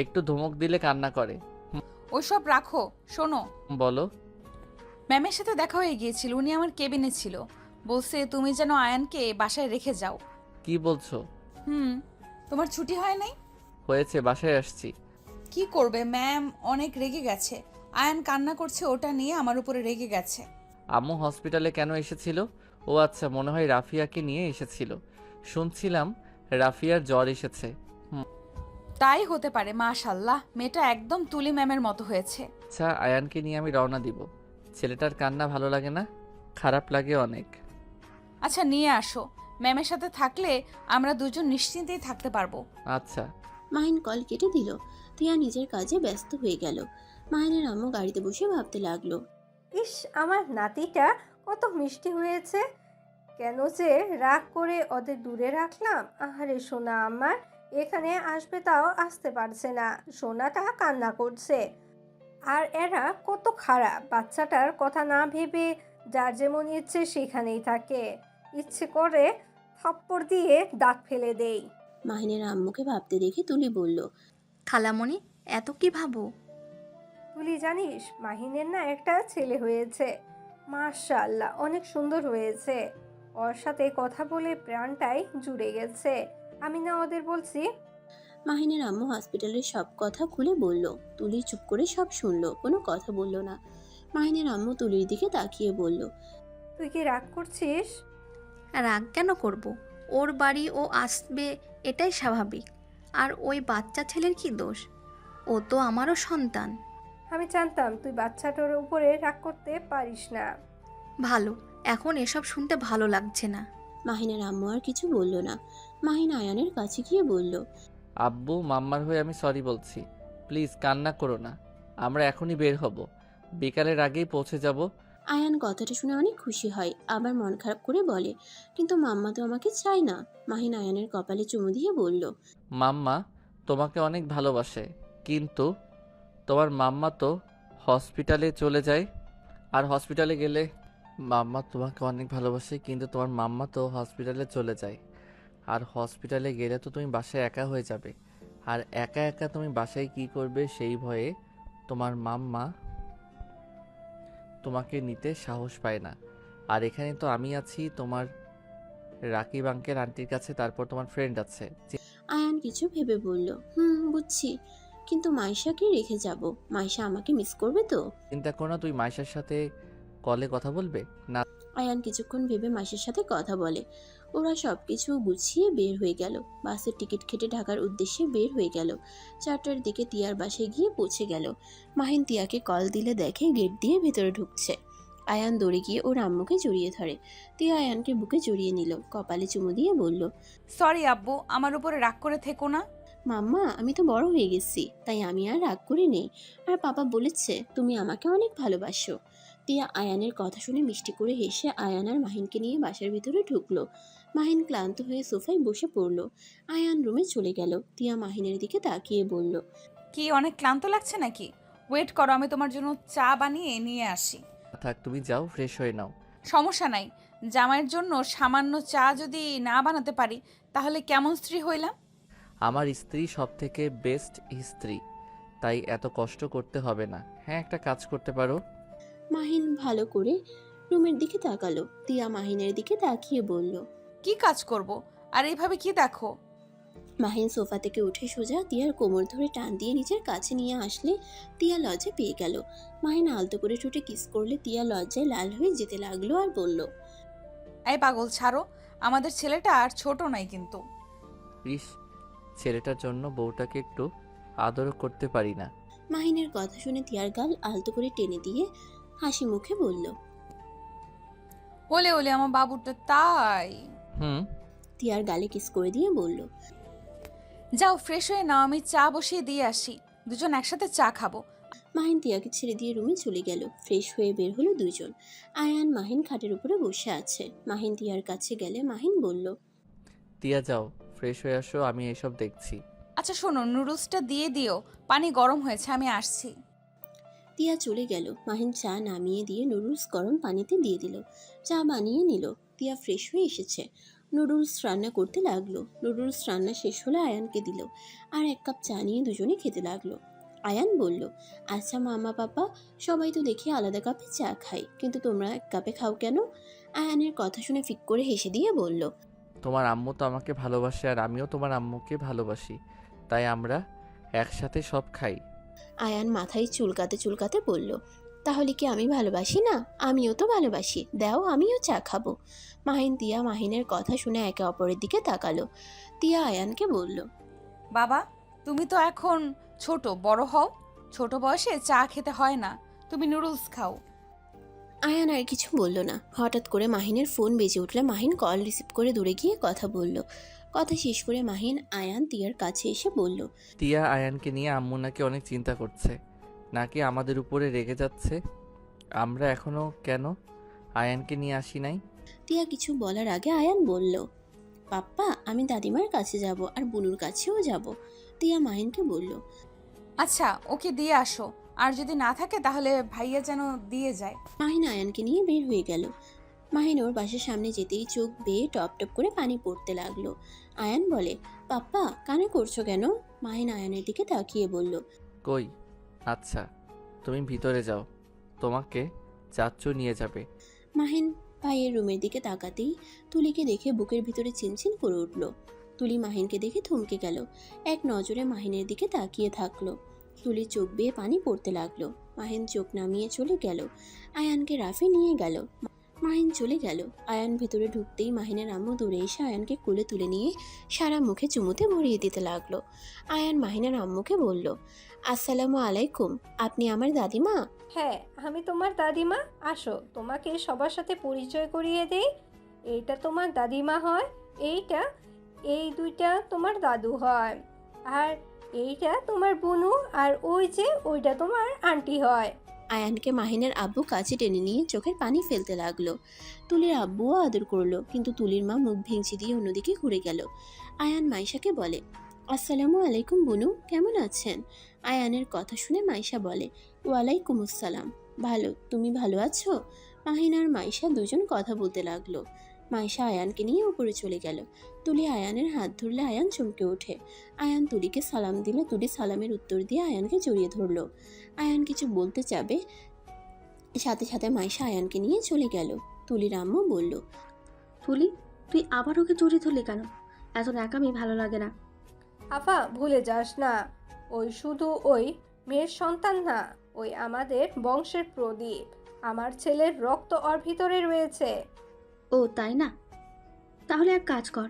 একটু ধমক দিলে কান্না করে। ওইসব রাখো, শোনো। বলো। ম্যামের সাথে দেখা হয়ে গিয়েছিল, উনি আমার কেবিনে ছিল। বলছে তুমি যেন আয়ানকে বাসায় রেখে যাও। কি বলছো? তোমার ছুটি হয় নাই? হয়েছে, বাসায় আসছি। কি করবে, ম্যাম অনেক রেগে গেছে। আয়ান কান্না করছে, ওটা নিয়ে আমার উপরে রেগে গেছে। আম্মু হসপিটালে কেন এসেছিল? ও আচ্ছা, মনে হয় রাফিয়াকে নিয়ে এসেছিল। শুনছিলাম রাফিয়ার জ্বর এসেছে। তাই হতে পারে। মাশাল্লাহ, মেয়েটা একদম তুলি ম্যামের মতো হয়েছে। আচ্ছা, আয়ানকে নিয়ে আমি রওনা দিব। ছেলেটার কান্না ভালো লাগে না, খারাপ লাগে অনেক। আচ্ছা, নিয়ে আসো। ম্যামের সাথে থাকলে আমরা দুজন নিশ্চিন্তেই থাকতে পারবো। আচ্ছা। মাহিন কল কেটে দিল। তিয়া নিজের কাজে ব্যস্ত হয়ে গেল। মাহিনের আম্মু গাড়িতে বসে ভাবতে লাগলো। ইস, আমার নাতিটা কত মিষ্টি হয়েছে। কেন যে রাগ করে ওদের দূরে রাখলাম। আহারে সোনা আমার, এখানে আসবে তাও আসতে পারছে না। সোনাটা কান্না করছে। আর এরা কত খারাপ, বাচ্চাটার কথা না ভেবে যার যেমন ইচ্ছে সেখানেই থাকে। ইচ্ছে করে থাপ্পড় দিয়ে দাঁত ফেলে দেই। মাহিনের আম্মুকে ভাবতে দেখে তুলি বলল। খালামণি, এত কি ভাবো? তুলি জানিস, মাহিনের না একটা ছেলে হয়েছে। মাশাআল্লাহ, অনেক সুন্দর হয়েছে। ওর সাথে কথা বলে প্রাণটাই জুড়ে গেছে। আমি না ওদের বলছি। মাহিনের আম্মু হসপিটালের সব কথা খুলে বলল। তুলি চুপ করে সব শুনলো, কোনো কথা বলল না। মাহিনের আম্মু তুলির দিকে তাকিয়ে বলল। তুই কি রাগ করছিস? রাগ কেন করব? ওর বাড়ি ও আসবে, এটাই স্বাভাবিক। আর ওই বাচ্চা ছেলের কি দোষ? ও তো আমারও সন্তান। আমি জানতাম তুই বাচ্চাটার উপরে রাগ করতে পারিস না। ভালো, এখন এসব শুনতে ভালো লাগছে না। মাহিনের আম্মু আর কিছু বলল না। মাহিন আয়ানের কাছে গিয়ে বলল। আব্বু, মাম্মার হয়ে আমি সরি বলছি। প্লিজ কান্না করো না, আমরা এখনই বের হব। বিকালের আগেই পৌঁছে যাব। আয়ান কথাটা শুনে অনেক খুশি হয়, আবার মন খারাপ করে বলে, কিন্তু মাম্মা তো আমাকে চায় না। মাহিন আয়ানের কপালে চুমু দিয়ে বলল, মাম্মা তোমাকে অনেক ভালোবাসে, কিন্তু তোমার মাম্মা তো হসপিটালে চলে যায়। আর হসপিটালে গেলে মাম্মা তোমাকে অনেক ভালোবাসে, কিন্তু তোমার মাম্মা তো হসপিটালে চলে যায়। আর হসপিটালে গেলে তো তুমি বাসায় একা হয়ে যাবে। আর একা একা তুমি বাসায় কি করবে সেই ভয়ে তোমার মাম্মা তোমাকে নিতে সাহস পায় না। আর এখানে তো আমি আছি, তোমার রাকিব আঙ্কেল আন্টির কাছে, তারপর তোমার ফ্রেন্ড আছে। আয়ান কিছু ভেবে বলল, বুঝছি, কিন্তু মাইশাকে রেখে যাব। মাইশা আমাকে মিস করবে তো? চিন্তা করো না, তুই মাইশার সাথে কলে কথা বলবে না। আয়ান কিছুক্ষণ ভেবে মাসির সাথে কথা বলে। ওরা সবকিছু গুছিয়ে বের হয়ে গেল। বাসের টিকিট কেটে ঢাকার উদ্দেশ্যে বের হয়ে গেল। 4টার দিকে তিয়ার বাসায় গিয়ে পৌঁছে গেল। মাহিন তিয়াকে কল দিলে দেখে গেট দিয়ে ভেতরে ঢুকছে। আয়ান দৌড়ে গিয়ে ওর আম্মুকে জড়িয়ে ধরে। তিয়া আয়ানকে বুকে জড়িয়ে নিল, কপালে চুমু দিয়ে বলল, সরি আব্বু, আমার উপরে রাগ করে থেকো না। মাম্মা আমি তো বড় হয়ে গেছি, তাই আমি আর রাগ করে নেই। আর পাপা বলেছে তুমি আমাকে অনেক ভালোবাসো। তিয়া আয়ানের কথা শুনে মিষ্টি করে হেসে আয়ান আর মাহিনকে নিয়ে বাসার ভিতরে ঢুকলো। মাহিন ক্লান্ত হয়ে সোফায় বসে পড়ল। আয়ান রুমে চলে গেল। তিয়া মাহিনের দিকে তাকিয়ে বলল, কি অনেক ক্লান্ত লাগছে নাকি? ওয়েট করো, আমি তোমার জন্য চা বানিয়ে নিয়ে আসি। থাক, তুমি যাও, ফ্রেশ হয়ে নাও। সমস্যা নাই, জামাইয়ের জন্য সামান্য চা যদি না বানাতে পারি তাহলে কেমন স্ত্রী হইলাম? আমার স্ত্রী সব থেকে বেস্ট স্ত্রী, তাই এত কষ্ট করতে হবে না। হ্যাঁ, একটা কাজ করতে পারো। মাহিন ভালো করে রুমের দিকে তাকালো। তিয়া মাহিনের দিকে তাকিয়ে বলল, কি কাজ করব? আর এইভাবে কি দেখো? মাহিন সোফা থেকে উঠে সোজা তিয়ার কোমর ধরে টান দিয়ে নিজের কাছে নিয়ে আসলে তিয়া লজ্জা পেয়ে গেল। মাহিন আলতো করে ঠোঁটে কিস করলে তিয়া লজ্জায় লাল হয়ে যেতে লাগলো আর বলল, এই পাগল ছাড়ো, আমাদের ছেলেটা আর ছোট নাই কিন্তু। ইস, ছেলেটার জন্য বউটাকে একটু আদরও করতে পারি না। মাহিনের কথা শুনে তিয়ার গাল আলতো করে টেনে দিয়ে হাসি মুখে বলল, ওলে ওলে আমার বাবুটা তাই। হুম। তিয়ার গালে কিস করে দিয়ে বলল, যাও ফ্রেশ হয়ে নাও, আমি চা বসিয়ে দিয়ে আসি, দুজন একসাথে চা খাবো। মাহিন তিয়াকে ছেড়ে দিয়ে রুমে চলে গেল। ফ্রেশ হয়ে বের হলো দুজন। আয়ান মাহিন খাটের উপরে বসে আছে। মাহিন তিয়ার কাছে গেলে মাহিন বলল, তিয়া যাও, ফ্রেশ হয়ে আসো, আমি এসব দেখছি। আচ্ছা শোনো, নুডলসটা দিয়ে দিও, পানি গরম হয়েছে, আমি আসছি। তিয়া চলে গেল। মাহিন চা নামিয়ে দিয়ে নুডলস গরম পানিতে দিয়ে দিল। চা বানিয়ে নিল। তিয়া ফ্রেশ হয়ে এসেছে। নুডলস রান্না করতে লাগলো। নুডলস রান্না শেষ হলে আয়ানকে দিল। আর 1 কাপ চা নিয়ে দুজনে খেতে লাগলো। আয়ান বলল, আচ্ছা মামা পাপা, সবাই তো দেখি আলাদা কাপে চা খায়, কিন্তু তোমরা 1 কাপে খাও কেন? আয়ানের কথা শুনে ফিক করে হেসে দিয়ে বলল, তোমার আম্মু তো আমাকে ভালোবাসে, আর আমিও তোমার আম্মুকে ভালোবাসি, তাই আমরা একসাথে সব খাই। আয়ান মাথায় চুলকাতে চুলকাতে বলল, তাহলে কি আমি ভালোবাসি না? আমিও তো ভালোবাসি, দাও আমিও চা খাবো। মাহিন তিয়া মাহিনের কথা শুনে একে অপরের দিকে তাকালো। তিয়া আয়ানকে বলল, বাবা, তুমি তো এখন ছোট, বড় হও। ছোট বয়সে চা খেতে হয় না, তুমি নুডলস খাও। আয়ান আর কিছু বলল না। হঠাৎ করে মাহিনের ফোন বেজে উঠলে মাহিন কল রিসিভ করে দূরে গিয়ে কথা বলল। কথা শেষ করে মাহিন আয়ান তিয়ার কাছে এসে বলল, তিয়া আয়ানকে নিয়ে আম্মু নাকি অনেক চিন্তা করছে, নাকি আমাদের উপরে রেগে যাচ্ছে। আমরা এখনো কেন আয়ানকে নিয়ে আসি নাই? তিয়া কিছু বলার আগে আয়ান বলল, পাপ্পা আমি দাদিমার কাছে যাব আর বুনুর কাছেও যাব। তিয়া মাহিনকে বলল, আচ্ছা ওকে দিয়ে আসো, আর যদি না থাকে তাহলে ভাইয়া যেন দিয়ে যায়। মাহিন আয়ানকে নিয়ে বের হয়ে গেল। মাহিন ওর বাসার সামনে যেতেই চোখ বেয়ে টপ টপ করে পানি পড়তে লাগলো। আয়ান বলে, পাপ্পা কানে করছো কেন? মাহিন আয়ানের দিকে তাকিয়ে বলল, কই? আচ্ছা, তুমি ভিতরে যাও, তোমাকে চাচ্চু নিয়ে যাবে। মাহিন ভাইয়ের রুমের দিকে তাকাতেই তুলিকে দেখে বুকের ভিতরে চিনচিন করে উঠল। তুলি মাহিনকে দেখে থমকে গেল। এক নজরে মাহিনের দিকে তাকিয়ে থাকলো। তুলির চোখ বেয়ে পানি পড়তে লাগলো। মাহিন চোখ নামিয়ে চলে গেল। আয়ানকে রাফে নিয়ে গেল। মাহিন চলে গেল। আয়ান ভিতরে ঢুকতেই মাহিনের আম্মু দূরে এসে আয়ানকে কোলে তুলে নিয়ে সারা মুখে চুমুতে ভরিয়ে দিতে লাগলো। আয়ান মাহিনের আম্মুকে বলল, আসসালামু আলাইকুম, আপনি আমার দাদিমা? হ্যাঁ আমি তোমার দাদিমা। আসো তোমাকে সবার সাথে পরিচয় করিয়ে দেই। এইটা তোমার দাদিমা হয়, এই দুইটা তোমার দাদু হয়, আর এইটা তোমার বুনু, আর ওই যে ওইটা তোমার আন্টি হয়। আয়ানকে মাহিনের আব্বু কাছে টেনে নিয়ে চোখের পানি ফেলতে লাগলো। তুলির আব্বুও আদর করলো, কিন্তু তুলির মা মুখ ভেঙচি দিয়ে অন্যদিকে ঘুরে গেল। আয়ান মাইশাকে বলে, আসসালামু আলাইকুম বুনু, কেমন আছেন? আয়ানের কথা শুনে মাইশা বলে, ওয়ালাইকুম আসসালাম, ভালো, তুমি ভালো আছো? মাহিন আর মাইশা দুজন কথা বলতে লাগলো। মাইশা আয়ানকে নিয়ে উপরে চলে গেল। তুলি আয়ানের হাত ধরলে আয়ান চমকে ওঠে। আয়ান তুলিকে সালাম দিলে তুলি সালামের উত্তর দিয়ে আয়ানকে জড়িয়ে ধরলো। আয়ান কিছু বলতে যাবে, সাথে সাথে মাইশা আয়ানকে নিয়ে চলে গেল। তুলির আম্মু বলল, তুলি, তুই আবার ওকে জড়িয়ে ধরলি কেন? এত ন্যাকামি ভালো লাগে না। আফা, ভুলে যাস না, ওই শুধু ওই মেয়ের সন্তান না, ওই আমাদের বংশের প্রদীপ। আমার ছেলের রক্ত ওর ভিতরে রয়েছে। ও তাই না? তাহলে এক কাজ কর,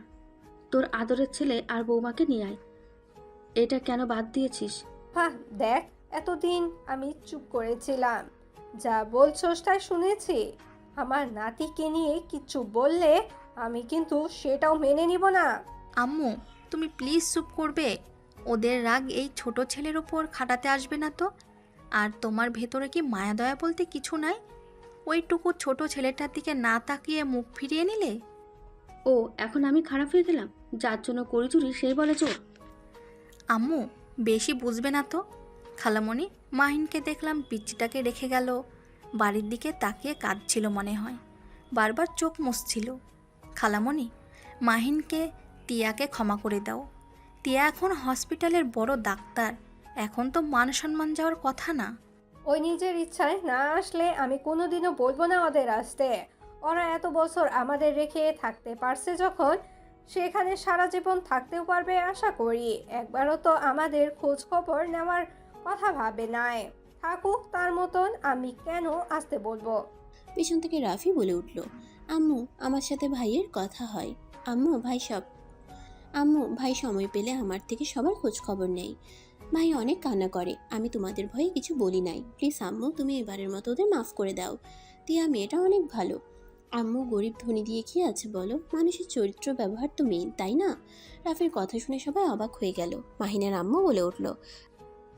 তোর আদরের ছেলে আর বৌমাকে নিয়ে আয়। এটা কেন বাদ দিয়েছিস? হ্যাঁ দেখ, এতদিন আমি চুপ করেছিলাম, যা বলছোস তাই শুনেছি। আমার নাতিকে নিয়ে কিচ্ছু বললে আমি কিন্তু সেটাও মেনে নিব না। আম্মু, তুমি প্লিজ চুপ করবে? ওদের রাগ এই ছোট ছেলের ওপর খাটাতে আসবে না তো? আর তোমার ভেতরে কি মায়া দয়া বলতে কিছু নাই? ওইটুকু ছোট ছেলেটার দিকে না তাকিয়ে মুখ ফিরিয়ে নিলে? ও এখন আমি খারাপ হয়ে গেলাম? যার জন্য করি চুরি সেই বলে চোর? আম্মু, বেশি বুঝবে না তো। খালামণি, মাহিনকে দেখলাম পিচ্চিটাকে রেখে গেল। বাড়ির দিকে তাকিয়ে কাঁদছিল মনে হয়, বারবার চোখ মুছছিল। খালামণি, মাহিনকে টিয়াকে ক্ষমা করে দাও। টিয়া এখন হসপিটালের বড় ডাক্তার, এখন তো মান সম্মান যাওয়ার কথা না। ওই নিজের ইচ্ছায় না আসলে আমি কোনোদিনও বলবো না ওদের আসতে। ওরা এত বছর আমাদের রেখে থাকতে পারছে যখন, সেখানে সারা জীবন থাকতেও পারবে আশা করি। একবারও তো আমাদের খোঁজ খবর নেওয়ার কথা ভাবে নাই। থাকুক তার মতন, আমি কেন আসতে বলবো? পেছন থেকে রাফি বলে উঠল, আম্মু আমার সাথে ভাইয়ের কথা হয়। আম্মু ভাই সময় পেলে আমার থেকে সবার খোঁজ খবর নেই। ভাই অনেক কান্না করে, আমি তোমাদের ভয়ে কিছু বলি নাই। প্লিজ আম্মু, তুমি এবারের মতো ওদের মাফ করে দাও। তিয়া মেয়েটা অনেক ভালো। আম্মু, গরিব ধনী দিয়ে কি আছে বলো, মানুষের চরিত্র ব্যবহার তো মেইন, তাই না? রাফির কথা শুনে সবাই অবাক হয়ে গেল। মাহিনের আম্মু বলে উঠল,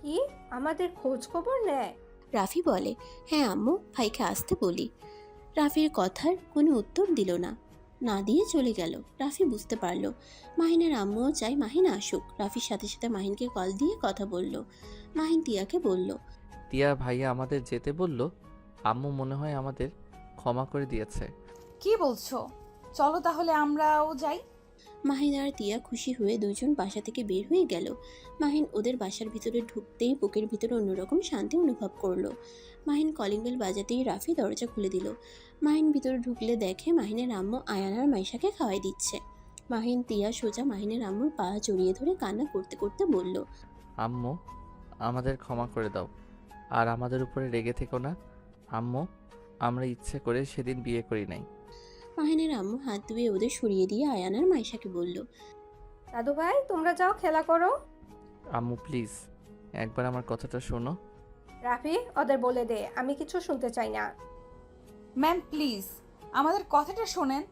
কি আমাদের খোঁজ খবর নেয়? রাফি বলে, হ্যাঁ আম্মু, ভাইকে আসতে বলি। রাফির কথার কোনো উত্তর দিল না, না দিয়ে চলে গেল। রাফি বুঝতে পারলো মাহিনের আম্মুও চাই মাহিন আসুক। রাফির সাথে সাথে মাহিনকে কল দিয়ে কথা বলল। মাহিন তিয়াকে বলল, টিয়া ভাইয়া আমাদের যেতে বলল। আম্মু মনে হয় আমাদের ক্ষমা করে দিয়েছে। কি বলছো? চলো তাহলে আমরাও যাই। মাহিন আর তিয়া খুশি হয়ে দুজন বাসা থেকে বের হয়ে গেল। মাহিন ওদের বাসার ভিতরে ঢুকতেই বুকের ভিতরে অন্যরকম শান্তি অনুভব করলো। মাহিন কলিং বেল বাজাতেই রাফি দরজা খুলে দিল। মাহিন ভিতরে ঢুকলে দেখে মাহিনের আম্মু আয়ান আর মাইশাকে খাওয়াই দিচ্ছে। মাহিন তিয়া সোজা মাহিনের আম্মুর পা জড়িয়ে ধরে কান্না করতে করতে বলল, আম্মু, আমাদের ক্ষমা করে দাও, আর আমাদের উপরে রেগে থেকো না। আম্মু, আমরা ইচ্ছে করে সেদিন বিয়ে করি নাই। মাহিনের আম্মু হাত ধুয়ে ওদের সরিয়ে দিয়ে আয়ান আর মাইশাকে বলল, দাদু ভাই, তোমরা যাও খেলা করো। আম্মু প্লিজ একবার আমার কথাটা শোনো। রাফি, ওদের বলে দে আমি কিছু শুনতে চাই না। ম্যাম প্লিজ আমাদের কথাটা শোনেন,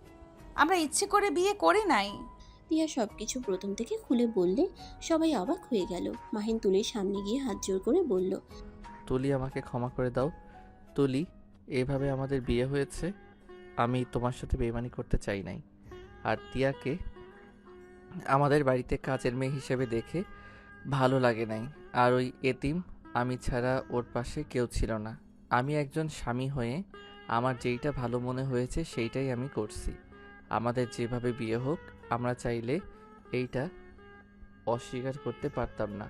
আমরা ইচ্ছে করে বিয়ে করি নাই। তিয়া সবকিছু প্রথম থেকে খুলে বললে সবাই অবাক হয়ে গেল। মাহিন তুলির সামনে গিয়ে হাত জোর করে বলল, তুলি, আমাকে ক্ষমা করে দাও। তুলি, এভাবে আমাদের বিয়ে হয়েছে, আমি তোমার সাথে বেইমানি করতে চাই নাই। আর টিয়াকে আমাদের বাড়িতে কাজের মেয়ে হিসেবে দেখে ভালো লাগে নাই। আর ওই এতিম আমি ছাড়া ওর পাশে কেউ ছিল না। আমি একজন স্বামী হয়ে আমার যেইটা ভালো মনে হয়েছে সেইটাই আমি করছি। আমাদের যেভাবে বিয়ে হোক, আমরা চাইলে এইটা অস্বীকার করতে পারতাম না।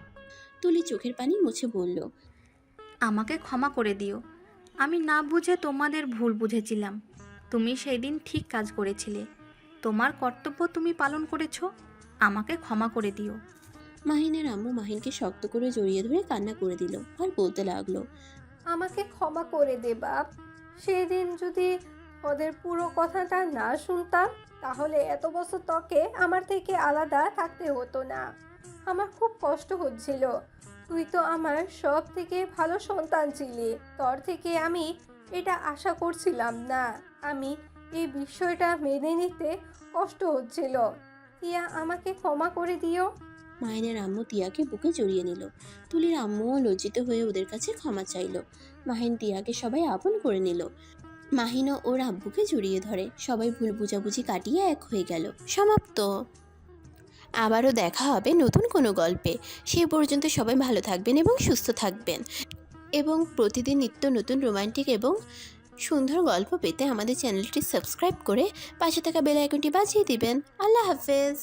তুলি চোখের পানি মুছে বলল, আমাকে ক্ষমা করে দিও, আমি না বুঝে তোমাদের ভুল বুঝেছিলাম। তুমি সেই দিন ঠিক কাজ করেছিলে, তোমার কর্তব্য তুমি পালন করেছো, আমাকে ক্ষমা করে দিও। মাহিনের আম্মু মাহিনকে শক্ত করে জড়িয়ে ধরে কান্না করে দিল আর বলতে লাগলো, আমাকে ক্ষমা করে দে বাপ। সেদিন যদি ওদের পুরো কথাটা না শুনতাম, তাহলে এত বছর তোকে আমার থেকে আলাদা থাকতে হতো না। আমার খুব কষ্ট হচ্ছিল। তুই তো আমার সব থেকে ভালো সন্তান ছিলি, তোর থেকে আমি এটা আশা করছিলাম না। আমি এই বিষয়টা মেনে নিতে কষ্ট হচ্ছিল। তিয়া, আমাকে ক্ষমা করে দিও। মাহিনের আম্মু তিয়াকে বুকে জড়িয়ে নিল। তুলির আম্মুও লজ্জিত হয়ে ওদের কাছে ক্ষমা চাইল। মাহিন তিয়াকে সবাই আপন করে নিল। মাহিনও ওর আব্বুকে জড়িয়ে ধরে। সবাই ভুল বুঝাবুঝি কাটিয়ে এক হয়ে গেল। সমাপ্ত। আবারও দেখা হবে নতুন কোনো গল্পে। সে পর্যন্ত সবাই ভালো থাকবেন এবং সুস্থ থাকবেন, এবং প্রতিদিন নিত্য নতুন রোমান্টিক এবং সুন্দর গল্প পেতে আমাদের চ্যানেলটি সাবস্ক্রাইব করে পাশে থাকা বেল আইকনটি বাজিয়ে দিবেন। আল্লাহ হাফেজ।